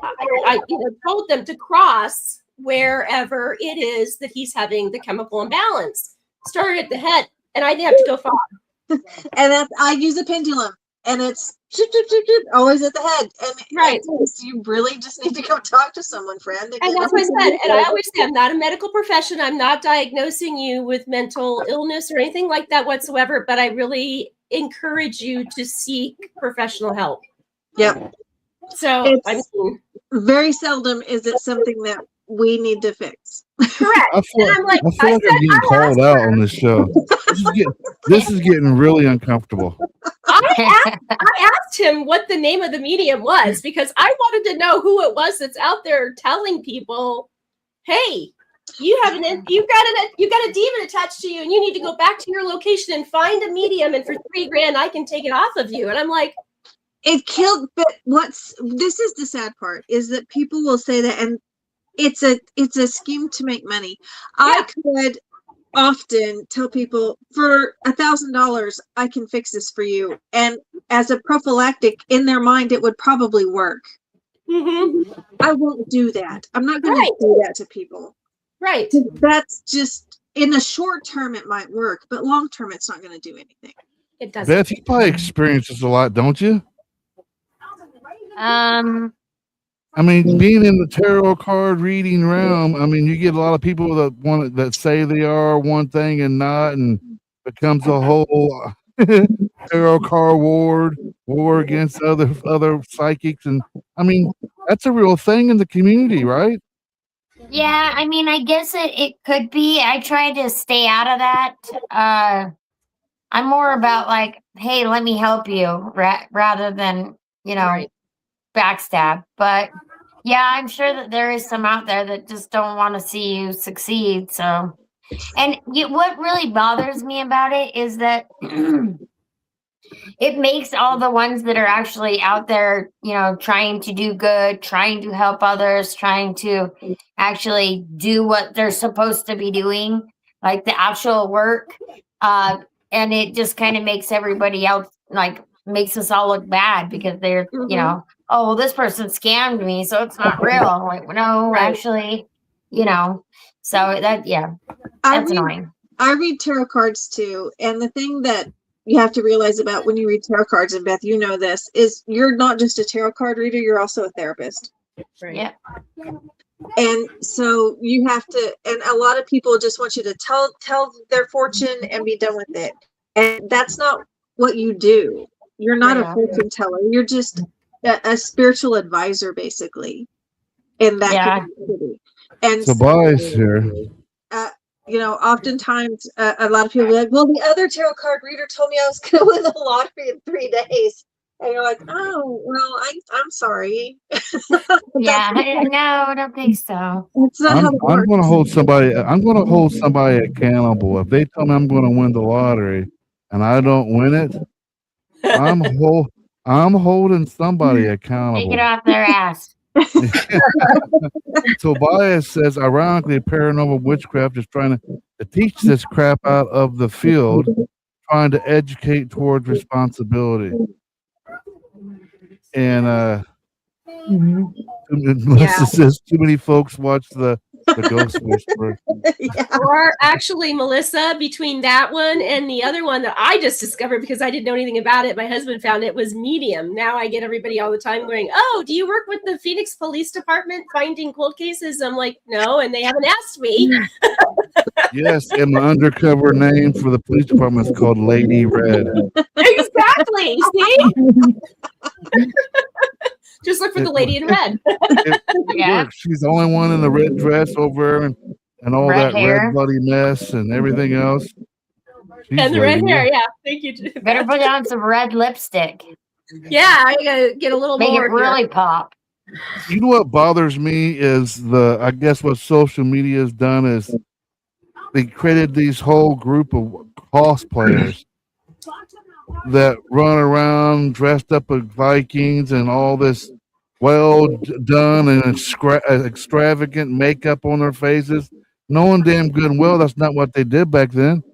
I told them to cross wherever it is that he's having the chemical imbalance. Started at the head, and I didn't have to go far. And I use a pendulum, and it's always at the head. And right, you really just need to go talk to someone, friend. And that's what I said. And I always say, I'm not a medical profession. I'm not diagnosing you with mental illness or anything like that whatsoever. But I really encourage you to seek professional help. Yep. So very seldom is it something that we need to fix. Correct. I feel like I'm getting called out on this show. This is getting really uncomfortable. I asked him what the name of the medium was, because I wanted to know who it was that's out there telling people, hey, you've got a demon attached to you, and you need to go back to your location and find a medium, and for $3,000 I can take it off of you. And I'm like, it killed. But this is the sad part, is that people will say that, and it's a scheme to make money. I could often tell people, for $1,000 I can fix this for you, and as a prophylactic, in their mind it would probably work. I won't do that. I'm not going to do that to people. Right. That's just, in the short term it might work, but long term it's not going to do anything. It doesn't. Beth, you probably experience this a lot, don't you? I mean, being in the tarot card reading realm, I mean, you get a lot of people that say they are one thing and not, and becomes a whole tarot card war against other psychics, and I mean, that's a real thing in the community, right? Yeah, I mean, I guess it could be. I try to stay out of that. I'm more about like, hey, let me help you, rather than, backstab. But yeah, I'm sure that there is some out there that just don't want to see you succeed. So, and what really bothers me about it is that it makes all the ones that are actually out there, trying to do good, trying to help others, trying to actually do what they're supposed to be doing, like the actual work. And it just kind of makes everybody else, like, makes us all look bad because they're, oh, well, this person scammed me, so it's not real. I'm like, no, actually, so that's annoying. I read tarot cards too. And the thing that you have to realize about when you read tarot cards, and Beth, you know this, is you're not just a tarot card reader, you're also a therapist. Right. Yeah. And so you have to, and a lot of people just want you to tell their fortune and be done with it. And that's not what you do. You're not a fortune teller. You're just a spiritual advisor, basically, in that community. And Tobias here. Oftentimes a lot of people are like, well, the other tarot card reader told me I was going to win the lottery in 3 days. And you're like, oh, well, I'm sorry. Yeah, no, I don't think so. I'm going to hold somebody accountable. If they tell me I'm going to win the lottery and I don't win it, I'm holding somebody accountable. Take it off their ass. Tobias says, ironically, paranormal witchcraft is trying to teach this crap out of the field, trying to educate towards responsibility. And Melissa says too many folks watch the Ghost Whisperer. Or actually, Melissa, between that one and the other one that I just discovered because I didn't know anything about it, my husband found it, was Medium. Now I get everybody all the time going, oh, do you work with the Phoenix Police Department finding cold cases? I'm like, no, and they haven't asked me. Yes, and my undercover name for the police department is called Lady Red. Exactly. See? Just look for the lady in red. Look, she's the only one in the red dress over and all red that hair. red bloody mess and everything else. She's And the red hair, thank you. Better put on some red lipstick. Yeah, I gotta get a little Make more. it really pop. You know what bothers me is I guess what social media has done is they created these whole group of cosplayers that run around dressed up as Vikings and all this well done and extravagant makeup on their faces, knowing damn good and well that's not what they did back then.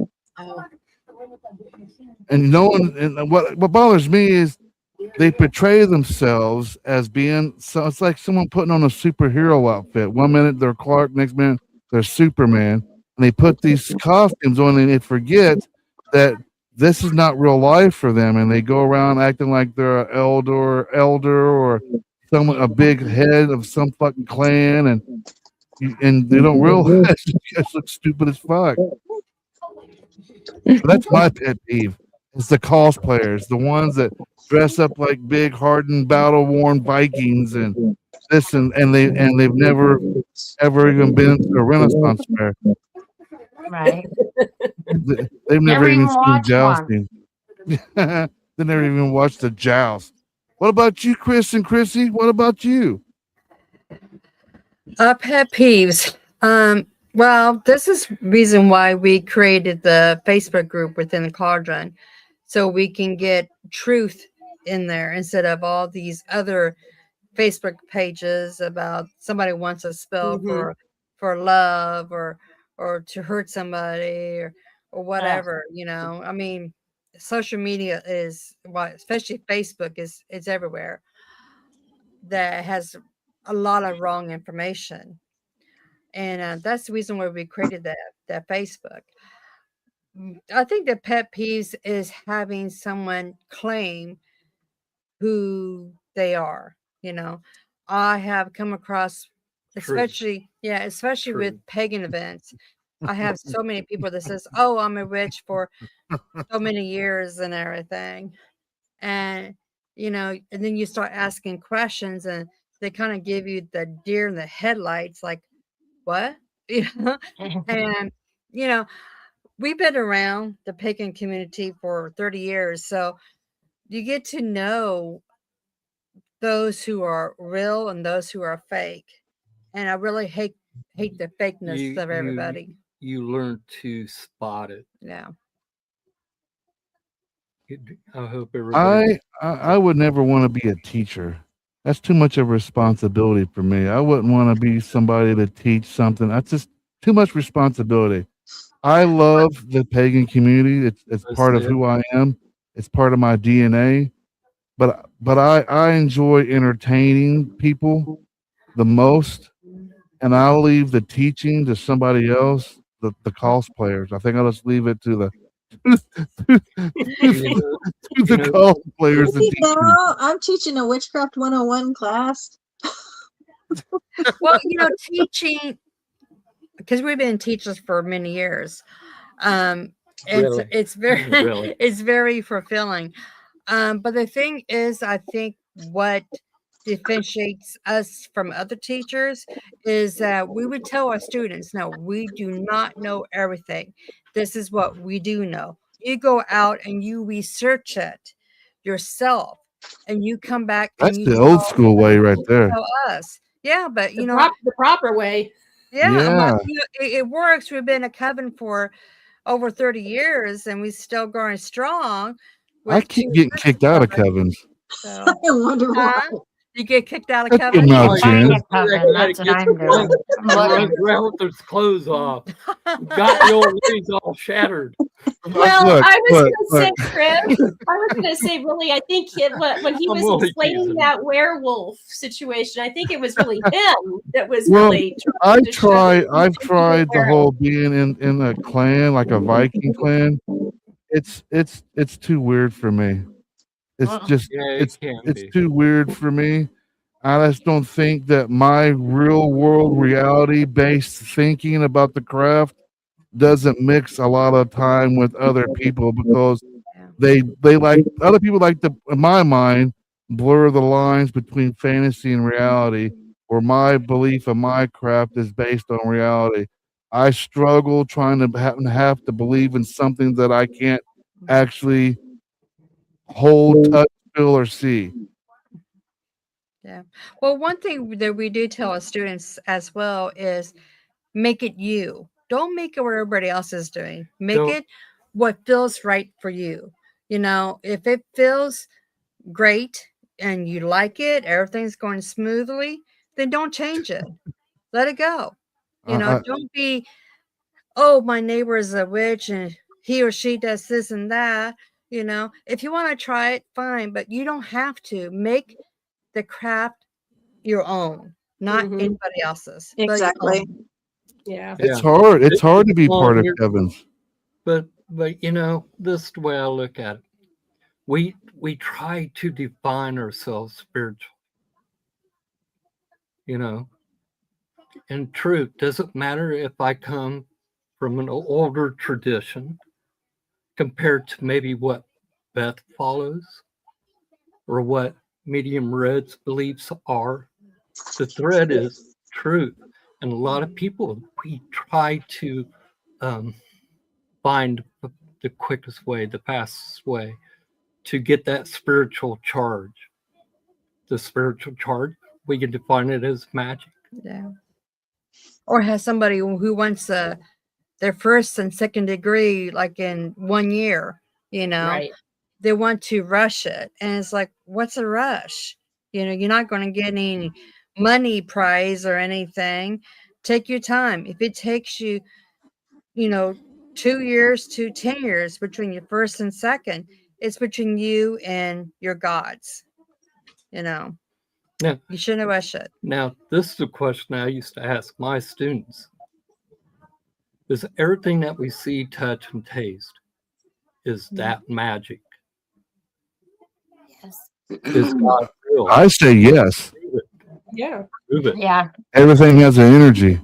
And what bothers me is they portray themselves as being, so it's like someone putting on a superhero outfit. 1 minute they're Clark, next minute they're Superman, and they put these costumes on and they forget that this is not real life for them, and they go around acting like they're an elder or a big head of some fucking clan, and they don't realize you guys look stupid as fuck. So that's my pet peeve. It's the cosplayers, the ones that dress up like big, hardened, battle-worn Vikings and this and they've never ever even been to a Renaissance fair. Right. They've never even seen watched jousting. They never even watched the joust. What about you, Chris and Chrissy? What about you? Pet peeves. Well, this is reason why we created the Facebook group within the Cauldron, so we can get truth in there instead of all these other Facebook pages about somebody wants a spell for love or to hurt somebody or whatever. I mean, social media is especially Facebook is everywhere that has a lot of wrong information. And that's the reason why we created that Facebook. I think the pet peeves is having someone claim who they are. I have come across, especially with pagan events. I have so many people that says, "Oh, I'm a witch for so many years and everything," and and then you start asking questions, and they kind of give you the deer in the headlights, like, what? And you know, we've been around the pagan community for 30 years, so you get to know those who are real and those who are fake. And I really hate the fakeness of everybody. You learn to spot it. Yeah. I hope everybody. I would never want to be a teacher. That's too much of a responsibility for me. I wouldn't want to be somebody to teach something. That's just too much responsibility. I love the pagan community. It's part of who I am. It's part of my DNA. But I enjoy entertaining people the most, and I'll leave the teaching to somebody else, the cosplayers. I think I'll just leave it to the cosplayers. I'm teaching a Witchcraft 101 class. Well, teaching, because we've been teachers for many years. It's very really? It's very fulfilling. But the thing is, I think what differentiates us from other teachers is that we would tell our students, no, we do not know everything. This is what we do know. You go out and you research it yourself, and you come back. That's the old school way right there. Tell us. Yeah, but the proper way. Yeah. It works. We've been a coven for over 30 years, and we still going strong. I keep getting kicked out of covens. So, I wonder why. You get kicked out of coven? That's what I'm doing. I'm around with those clothes off. Got the old ladies all shattered. Well, I was going to say, Chris, I was going to say, really, I think when he was explaining that werewolf situation, I think it was really him that was really I've tried the whole being in a clan, like a Viking clan. It's too weird for me. It's just it's too weird for me. I just don't think that my real world reality based thinking about the craft doesn't mix a lot of time with other people, because they like other people like to, in my mind, blur the lines between fantasy and reality, or my belief of my craft is based on reality. I struggle trying to have to believe in something that I can't actually hold, touch, feel, or see. Yeah. Well, one thing that we do tell our students as well is make it you. Don't make it what everybody else is doing. Make it what feels right for you. If it feels great and you like it, everything's going smoothly, then don't change it. Let it go. Don't be, oh, my neighbor is a witch and he or she does this and that. If you want to try it, fine, but you don't have to. Make the craft your own, not anybody else's. Exactly. Yeah. It's hard. It's hard to be part of Kevin's. But this is the way I look at it. We try to define ourselves spiritually. In truth, doesn't matter if I come from an older tradition compared to maybe what Beth follows or what Medium Red's beliefs are. The thread is truth. And a lot of people, we try to find the quickest way, the fastest way to get that spiritual charge. The spiritual charge, we can define it as magic. Yeah. or has somebody who wants their first and second degree like in 1 year, Right. they want to rush it. And it's like, what's a rush? You're not going to get any money prize or anything. Take your time. If it takes you, 2 years to 10 years between your first and second, it's between you and your gods. Yeah. You shouldn't rush it. Now, this is a question I used to ask my students. Is everything that we see, touch, and taste, is that magic? Yes. Is God real? I say yes. Yeah. Prove it. Yeah. Everything has an energy,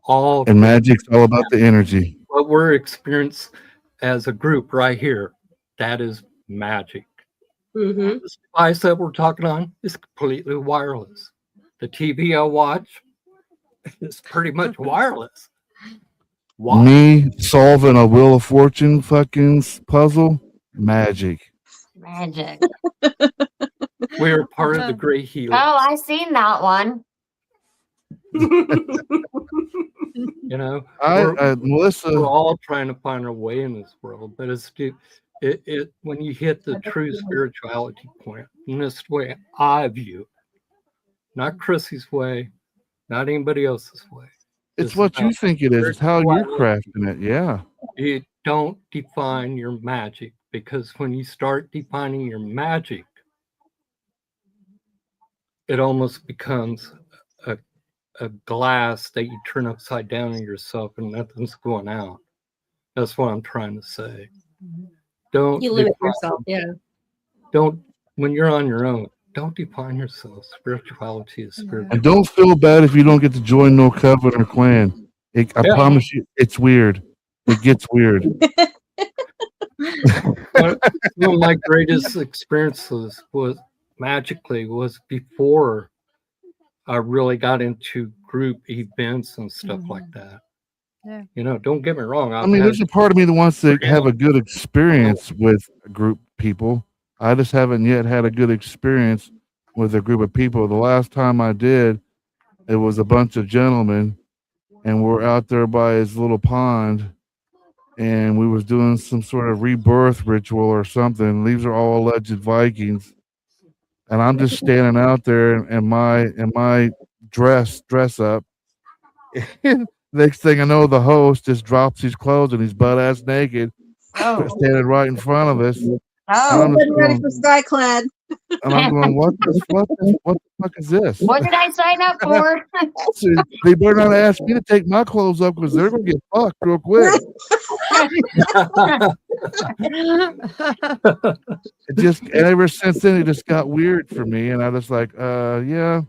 All and magic's all about the energy. what we're experiencing as a group right here, that is magic. Mm-hmm. This device that we're talking on is completely wireless. The TV I watch is pretty much wireless. Why? Me solving a Wheel of Fortune fucking puzzle, magic. Magic. We're part of the Great Healer. Oh, I seen that one. You know, we're Melissa, all trying to find our way in this world, but it when you hit the true spirituality point, in this way I view, not Chrissy's way, not anybody else's way. it's what you think it is. It's how you're crafting it. Yeah. You don't define your magic, because when you start defining your magic, it almost becomes a glass that you turn upside down on yourself and nothing's going out. That's what I'm trying to say. Don't You limit yourself. Yeah. Don't, when you're on your own, don't define yourself. Spirituality is spiritual. And don't feel bad if you don't get to join no coven or clan. I promise you, it's weird. It gets weird. One of my greatest experiences was before I really got into group events and stuff like that. Yeah. You know, don't get me wrong. I mean, there's a part of me that wants to have a good experience with group people. I just haven't yet had a good experience with a group of people. The last time I did, it was a bunch of gentlemen, and we're out there by his little pond, and we was doing some sort of rebirth ritual or something. These are all alleged Vikings, and I'm just standing out there in my dress up. Next thing I know, the host just drops his clothes and he's butt ass naked, standing right in front of us. Oh, I'm getting ready for Skyclad. And I'm going, what the fuck is this? what did I sign up for? So they better not ask me to take my clothes up because they're gonna get fucked real quick. And ever since then, it just got weird for me, and I was like, yeah.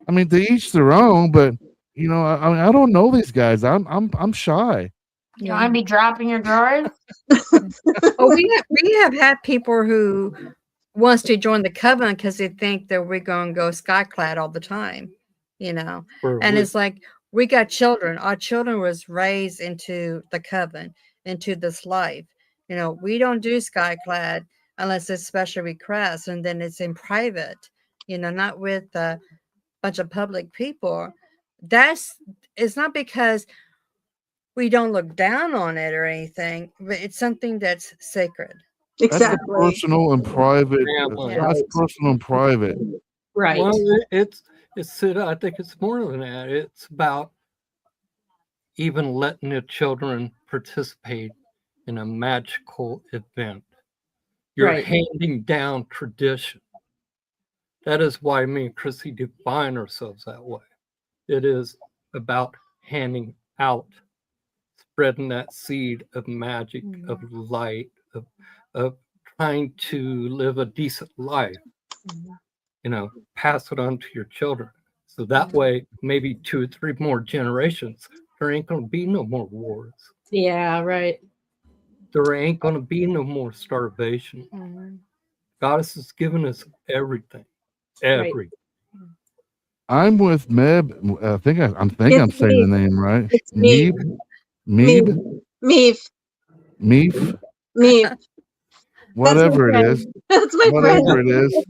I mean, to each their own, but you know, I don't know these guys. I'm shy. You want to be dropping your drawers? Oh, we have had people who wants to join the coven because they think that we're going to go skyclad all the time, and it's like, we got children. Our children was raised into the coven, into this life. We don't do skyclad unless it's special request, and then it's in private, not with a bunch of public people. It's not because we don't look down on it or anything, but it's something that's sacred. Exactly. That's personal and private. Yeah. That's personal and private. Right. Well, it's I think it's more than that. It's about even letting the children participate in a magical event. You're Right. handing down tradition. That is why me and Chrissy define ourselves that way. It is about handing out, spreading that seed of magic, of light, of trying to live a decent life. Pass it on to your children. So that way, maybe 2 or 3 more generations, there ain't going to be no more wars. Yeah, right. There ain't going to be no more starvation. Goddess has given us everything. Everything. I'm with Meb. I think I'm saying the name right. It's Meeb. Whatever it is. That's my friend. Whatever it is.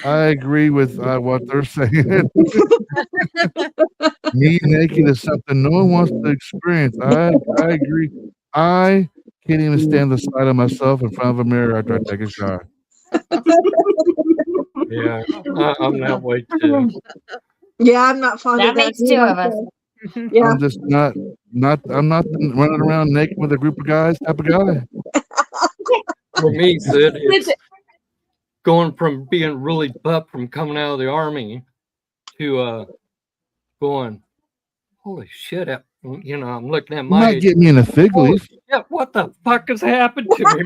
I agree with what they're saying. Me naked is something no one wants to experience. I agree. I can't even stand the sight of myself in front of a mirror after I take a shower. Yeah, I'm that way too. Yeah, I'm not fond That of that. makes two of us. Yeah. I'm just not I'm not the running around naked with a group of guys type of guy. For me, Sid, it's going from being really buff from coming out of the army to going, holy shit, I'm looking at You my might age. get me in a fig Holy leaf. shit, what the fuck has happened to me?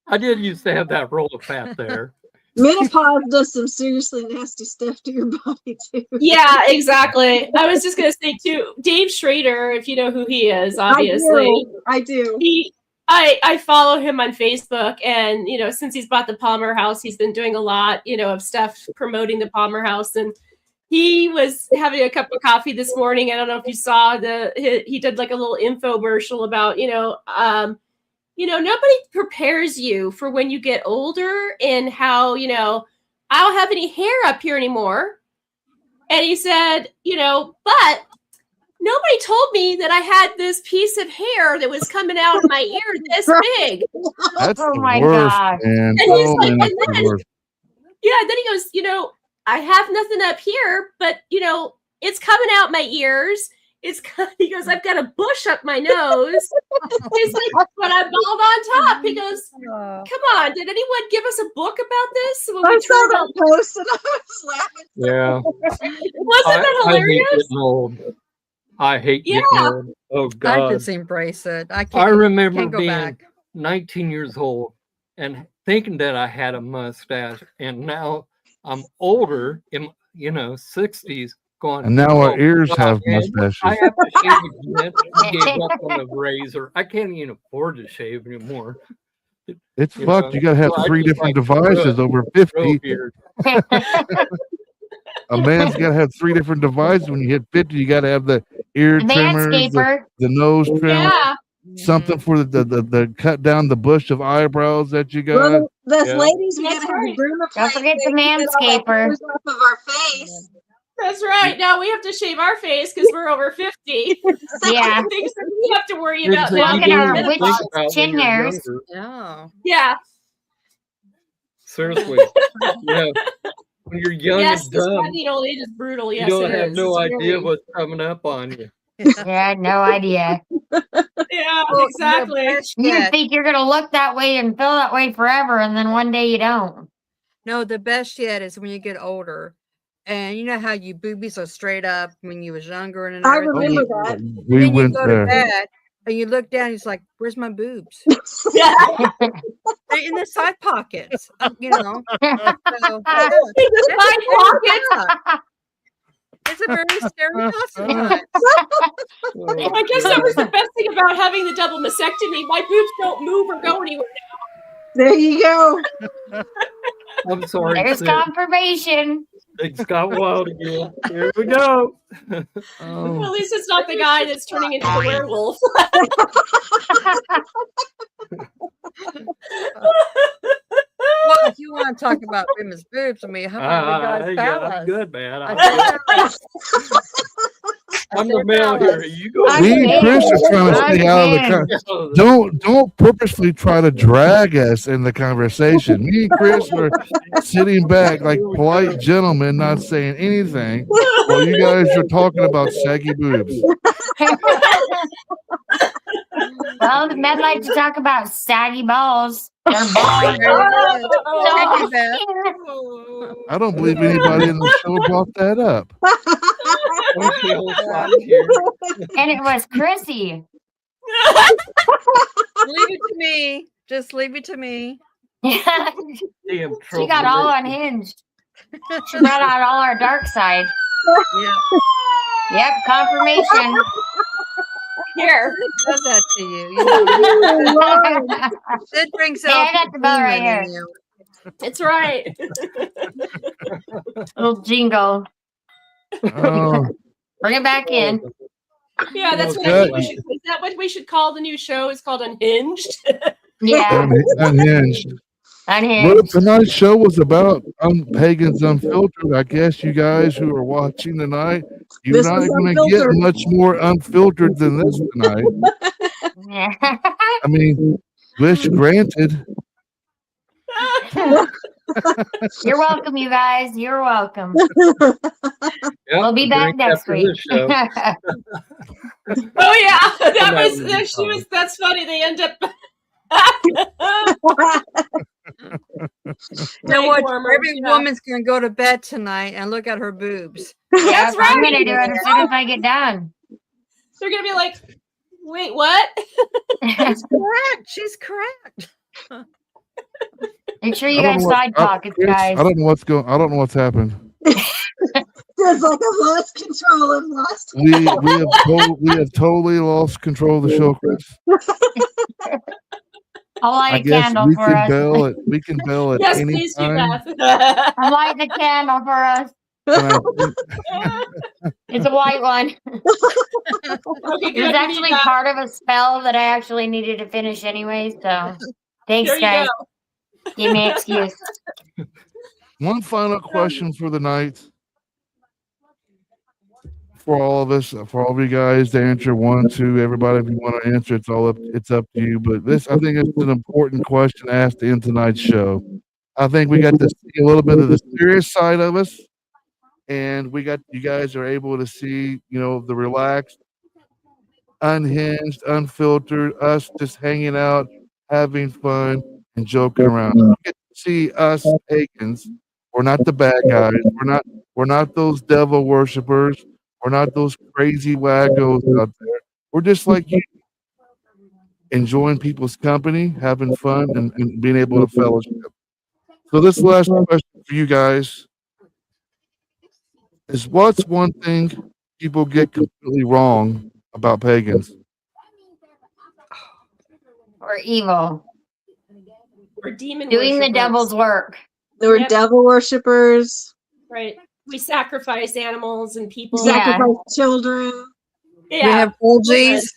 I did used to have that roll of fat there. Menopause does some seriously nasty stuff to your body too. Yeah, exactly. I was just gonna say too, Dave Schrader, if you know who he is, obviously. I do. I follow him on Facebook, and since he's bought the Palmer House, he's been doing a lot, of stuff promoting the Palmer House. And he was having a cup of coffee this morning. I don't know if you saw he did like a little infomercial about, nobody prepares you for when you get older and how, I don't have any hair up here anymore. And he said, but nobody told me that I had this piece of hair that was coming out of my ear this big. That's Oh the my worst, God. man. And he's like, man, that's the worst. Yeah, then he goes, I have nothing up here, but it's coming out my ears. He goes, I've got a bush up my nose. He's like, but I'm bald on top. He goes, come on, did anyone give us a book about this? When I we saw turned that on- post and I was laughing. Yeah. Wasn't that I hate hilarious? getting old. I hate getting old. Oh I God. just embrace it. I can't. I remember can't go being back. 19 years old and thinking that I had a mustache, and now I'm older in 60s, going. And now our "Oh, ears God, have man, mustaches. I have to shave again. I gave up on a razor. I can't even afford to shave anymore. It's You fucked. know, You gotta have so I 3 just different like to grow devices it. over Grow a 50. beard. A man's gotta have 3 different devices. When you hit 50, you gotta have the ear trimmers, Manscaper. the nose trimmer, Yeah. something for the cut down the bush of eyebrows that you got. Well, that's Yeah. ladies, we That's gotta have right. the groomer Don't forget the manscaper. off of our face. That's right. Now we have to shave our face because we're over 50. Yeah. Things that we have to worry Things about that now. you Look at our don't even witch think about when chin you're hairs. younger. No. Yeah. Seriously. Yeah. When you're young Yes, and this dumb, finding old age is brutal. you Yes, don't it have is. no It's idea really- what's coming up on you. Yeah, no idea. Yeah, Well, exactly. the best You yet- think you're gonna look that way and feel that way forever, and then one day you don't. No, the best yet is when you get older, and you know how your boobies are straight up when you was younger and I everything. remember that. We Then you went go there. to bed and you look down. It's like, where's my boobs? Yeah. They're in the side pockets. So, In the that's side a pockets. stereotype. It's a very stereotype. I guess that was the best thing about having the double mastectomy. My boobs don't move or go anywhere. There you go. I'm sorry. There's Sid. confirmation. Things got wild again. Here we go. Well, Oh, at least it's not the guy that's turning into the werewolf. Well, if you want to talk about women's boobs, I mean, how about we guys yeah, fellas? I'm good, man. I said fellas. I'm said the male here. fellas. You go. I'm me and big. Chris are trying to I'm stay out of the big. don't purposely try to drag us in the conversation. Me and Chris are sitting back like polite gentlemen, not saying anything, while you guys are talking about saggy boobs. Well, the men like to talk about saggy balls. They're balls. Thank you, Beth. I don't believe anybody in the show brought that up. Okay, hold on here. And it was Chrissy. Leave it to me. Just leave it to me. Yeah, Damn she got all unhinged. She brought out all our dark side. Yeah. Yep, confirmation. Here. It does that to you. You know? It brings Yeah, out I got the bell right demon in here. you. It's right. Little jingle. Oh, Bring it back in. Yeah, that's what I think we should. Is that what we should call the new show? It's called Unhinged. Yeah, unhinged. Well, unhinged. tonight's show was about pagans unfiltered. I guess you guys who are watching tonight You're This not was going to get unfiltered. much more unfiltered than this tonight. Yeah. I mean, wish granted. You're welcome, you guys. You're welcome. Yep, We'll be back drink next after week. this show. Oh yeah, That would be she was. That's funny. They end up. You know Leg what? warmers, Every yeah. woman's gonna go to bed tonight and look at her boobs. Yep, right. I'm gonna do it as soon as I get done. They're gonna be like, "Wait, what?" She's correct. She's correct. Make sure you I don't got know what- side pockets, Chris, guys. I don't know what's going. I don't know what's happened. It's like I've lost control. I've lost. We have totally lost control of the show, Chris. I'll I light a guess candle we for can us. bell it. We can bell at Yes, any please do, time. Beth. I'm lighting a candle for us. And I think- It's a white one. Okay, It good. was actually part of a spell that I actually needed to finish anyway. So thanks, There you guys. go. Give me an excuse. One final question for the night. For all of us, for all of you guys to answer, 1, 2, everybody, if you want to answer, it's up to you. But this, I think, it's an important question asked in tonight's show. I think we got to see a little bit of the serious side of us, and you guys are able to see, the relaxed, unhinged, unfiltered, us just hanging out, having fun, and joking around. You get to see us pagans. We're not the bad guys. We're not those devil worshippers. We're not those crazy waggos out there. We're just like you, enjoying people's company, having fun, and being able to fellowship. So this last question for you guys is, what's one thing people get completely wrong about pagans? Or evil. We're demon Doing the worshipers. devil's work. They were Yep. devil worshippers. Right. We sacrifice animals and people. Yeah. Sacrifice children. We Yeah. have orgies.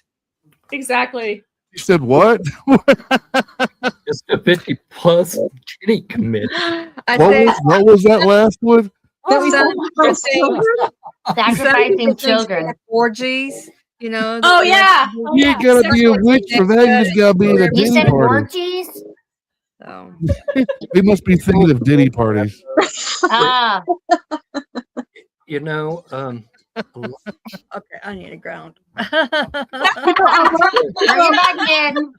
Exactly. You said what? It's a 50+ kitty commit. I What say what was that last one? That we some sacrifice people children. Sacrificing think we children. have orgies. Oh yeah. Oh, You yeah. ain't gotta be a witch for that. You just gotta be at a You Diddy said party. orgies? So We must be thinking of Diddy parties. Ah, You know, okay, I need a ground. bring it back in.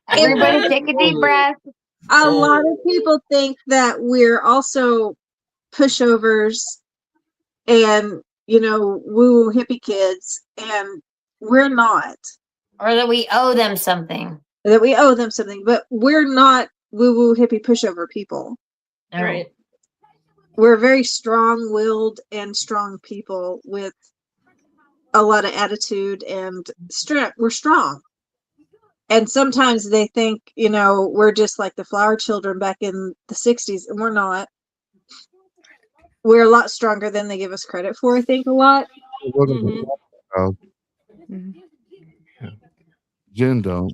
Everybody take a deep breath. A lot of people think that we're also pushovers and, woo-woo hippie kids, and we're not. Or that we owe them something. That we owe them something, but we're not woo-woo hippie pushover people. No. Right. We're very strong-willed and strong people with a lot of attitude and strength. We're strong. And sometimes they think, we're just like the flower children back in the 60s, and we're not. We're a lot stronger than they give us credit for, I think, a lot. Mhm. Jen don't.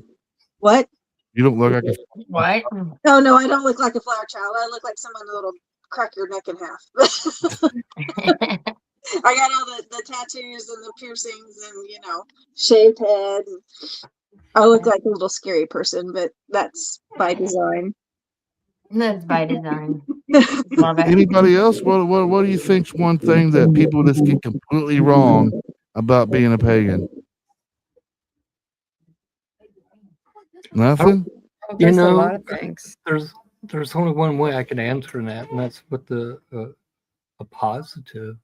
What? You don't look like a What? Oh, no, I don't look like a flower child. I look like someone that'll crack your neck in half. I got all the tattoos and the piercings and, shaved head. I look like a little scary person, but that's by design. That's by design. Love it. Anybody else? What do you think's one thing that people just get completely wrong about being a pagan? Nothing? There's a know, lot of things. there's only one way I can answer that, and that's with a positive,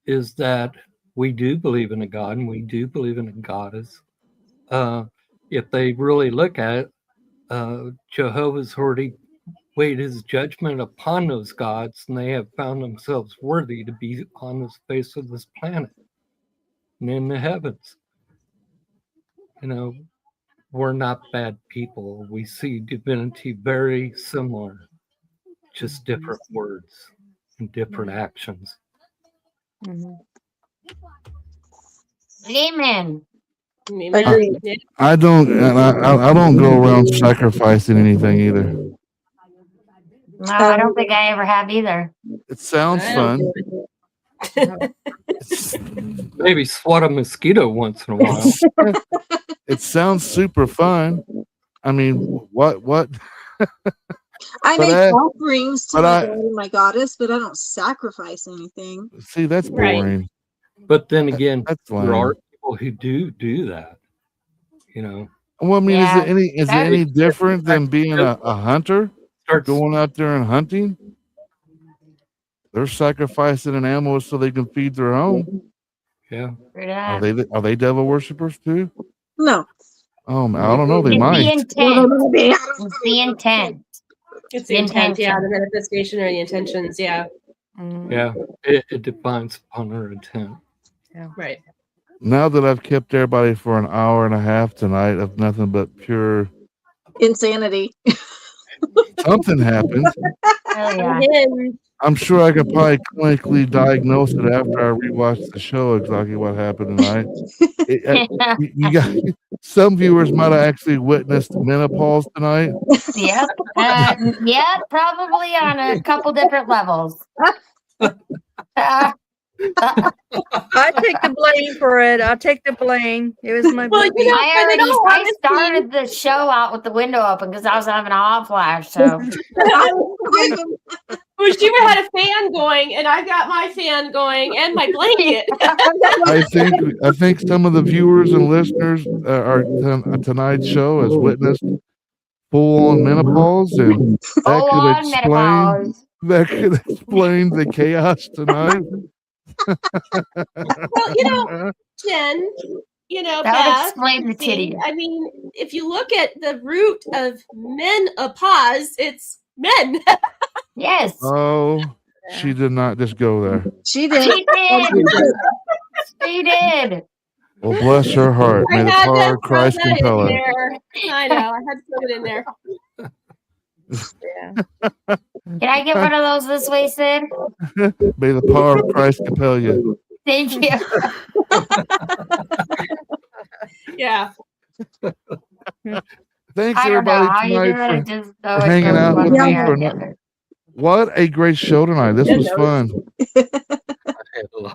is that we do believe in a God and we do believe in a goddess. If they really look at it, Jehovah's already weighed his judgment upon those gods, and they have found themselves worthy to be on the face of this planet and in the heavens. We're not bad people. We see divinity very similar, just different words and different actions. Mhm. Amen. Agreed. I don't, and I don't go around sacrificing anything either. No, I don't think I ever have either. It sounds fun. It Maybe swat a mosquito once in a while. It sounds super fun. I mean, what? I But make I- offerings to but my I- god and my goddess, but I don't sacrifice anything. See, that's Right. boring. But then again, That's there lame. are people who do that. You know, Well, I mean, Yeah, is it that- any different than being a hunter? starts Going out there and hunting? They're sacrificing an animal so they can feed their own. yeah. Are they devil worshippers too? No. I don't know. They It's the might. intent. It's the intent. It's the intent, yeah, the manifestation or the intentions, yeah. Yeah, it depends upon her intent. Right. Now that I've kept everybody for an hour and a half tonight of nothing but pure Insanity. something happened. Hell yeah. Again, I'm sure I could probably clinically diagnose it after I rewatched the show exactly what happened tonight. You got some viewers might have actually witnessed menopause tonight. Yep. Yeah, probably on a couple different levels. I take the blame for it. I'll take the blame. It was my Well, baby. you know, I started the show out with the window open because I was having a hot flash. So well, she had a fan going, and I got my fan going and my blanket. I think some of the viewers and listeners tonight's show has witnessed full on menopause, and that could explain the chaos tonight. Well, you know, Jen, that would Beth, explain the titty. I mean, if you look at the root of menopause, it's men. Yes. Oh, she did not just go there. She did. She did. She did. Well, bless her heart. May the power of Christ throw that compel in her. there. I know. I had to put it in there. Can I get one of those this way, Sid? May the power of Christ compel you. Thank you. Yeah. Thanks I don't know everybody how you do tonight it. Just for hanging out with me for another. What a great show tonight. This was fun.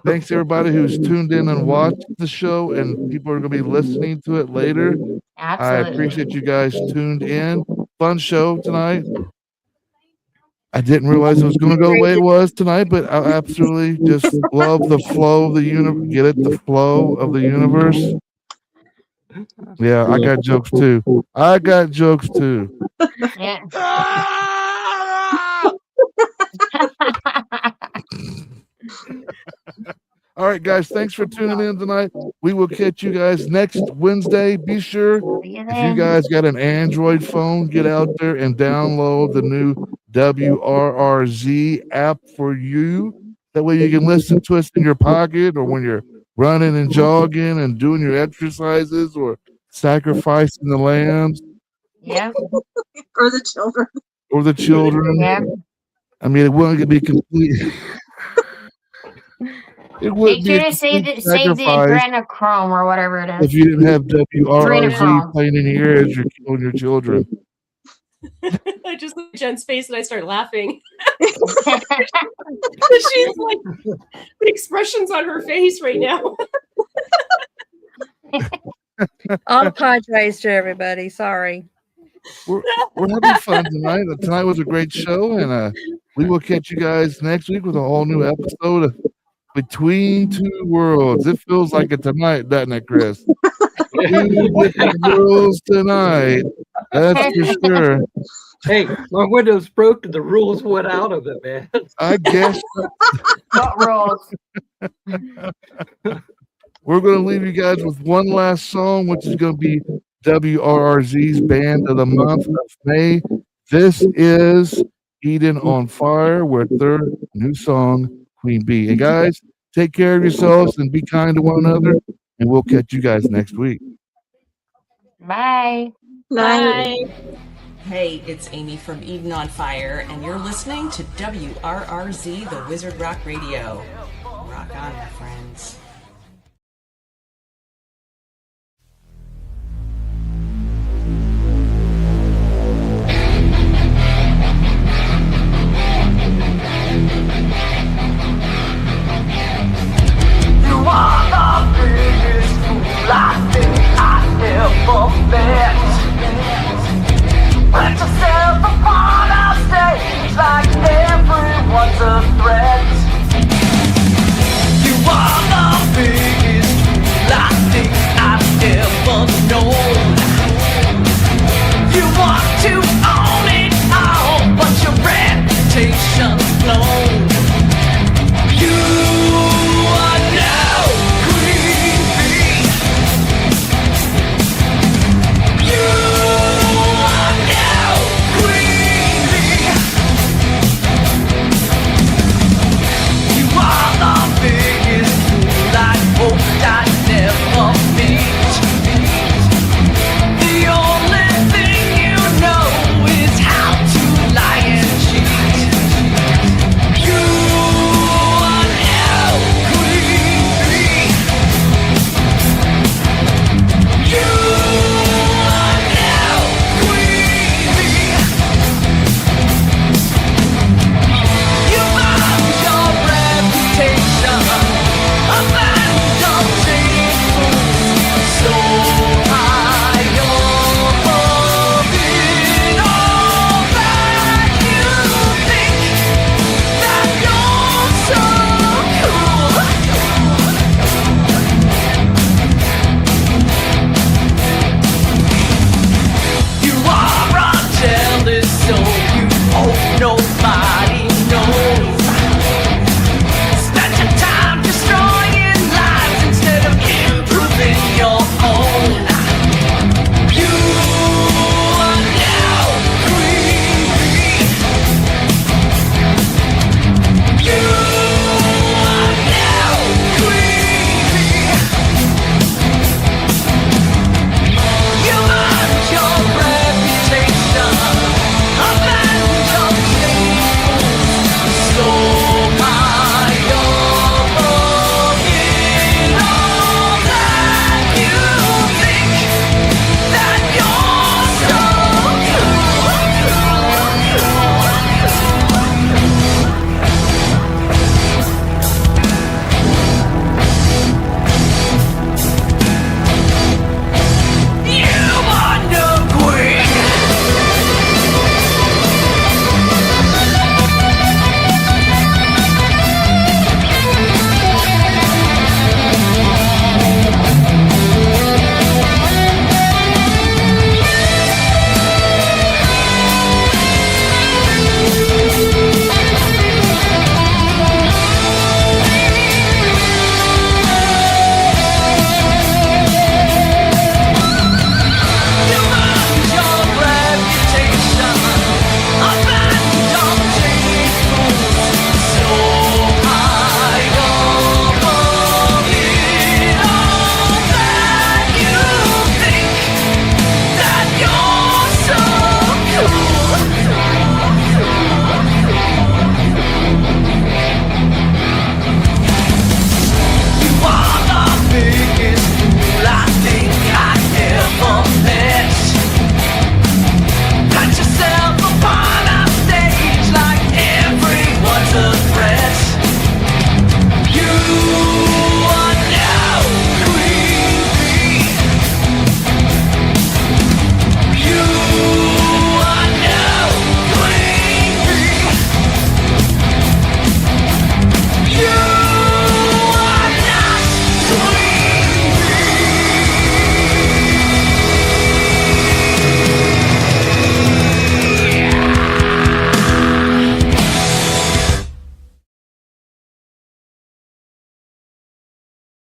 Thanks everybody who's tuned in and watched the show, and people are going to be listening to it later. Absolutely. I appreciate you guys tuned in. Fun show tonight. I didn't realize it was going to go the way it was tonight, but I absolutely just love the flow of the universe. Get it? The flow of the universe. Yeah, I got jokes too. Yeah. All right, guys. Thanks for tuning in tonight. We will catch you guys next Wednesday. Be sure if you guys got an Android phone, get out there and download the new WRRZ app for you. That way you can listen to us in your pocket or when you're running and jogging and doing your exercises or sacrificing the lambs. Yeah. Or the children. Or the children. Yeah. I mean, it wouldn't be complete. It would Make sure to save the adrenochrome or whatever it is. if you didn't have WRRZ playing in your ear as you're killing your children. I just look at Jen's face and I start laughing. She's like, the expressions on her face right now. I apologize to everybody. Sorry. We're having fun tonight. Tonight was a great show, and we will catch you guys next week with a whole new episode of Between Two Worlds. It feels like it tonight, doesn't it, Chris? Two different worlds tonight. That's for sure. Hey, my window's broke and the rules went out of it, man. I guess What rules? we're going to leave you guys with one last song, which is going to be WRRZ's Band of the Month of May. This is Eden on Fire with their new song, Queen Bee. And guys, take care of yourselves and be kind to one another, and we'll catch you guys next week. Bye. Bye. Hey, it's Amy from Eden on Fire, and you're listening to WRRZ, the Wizard Rock Radio. Rock on, my friends.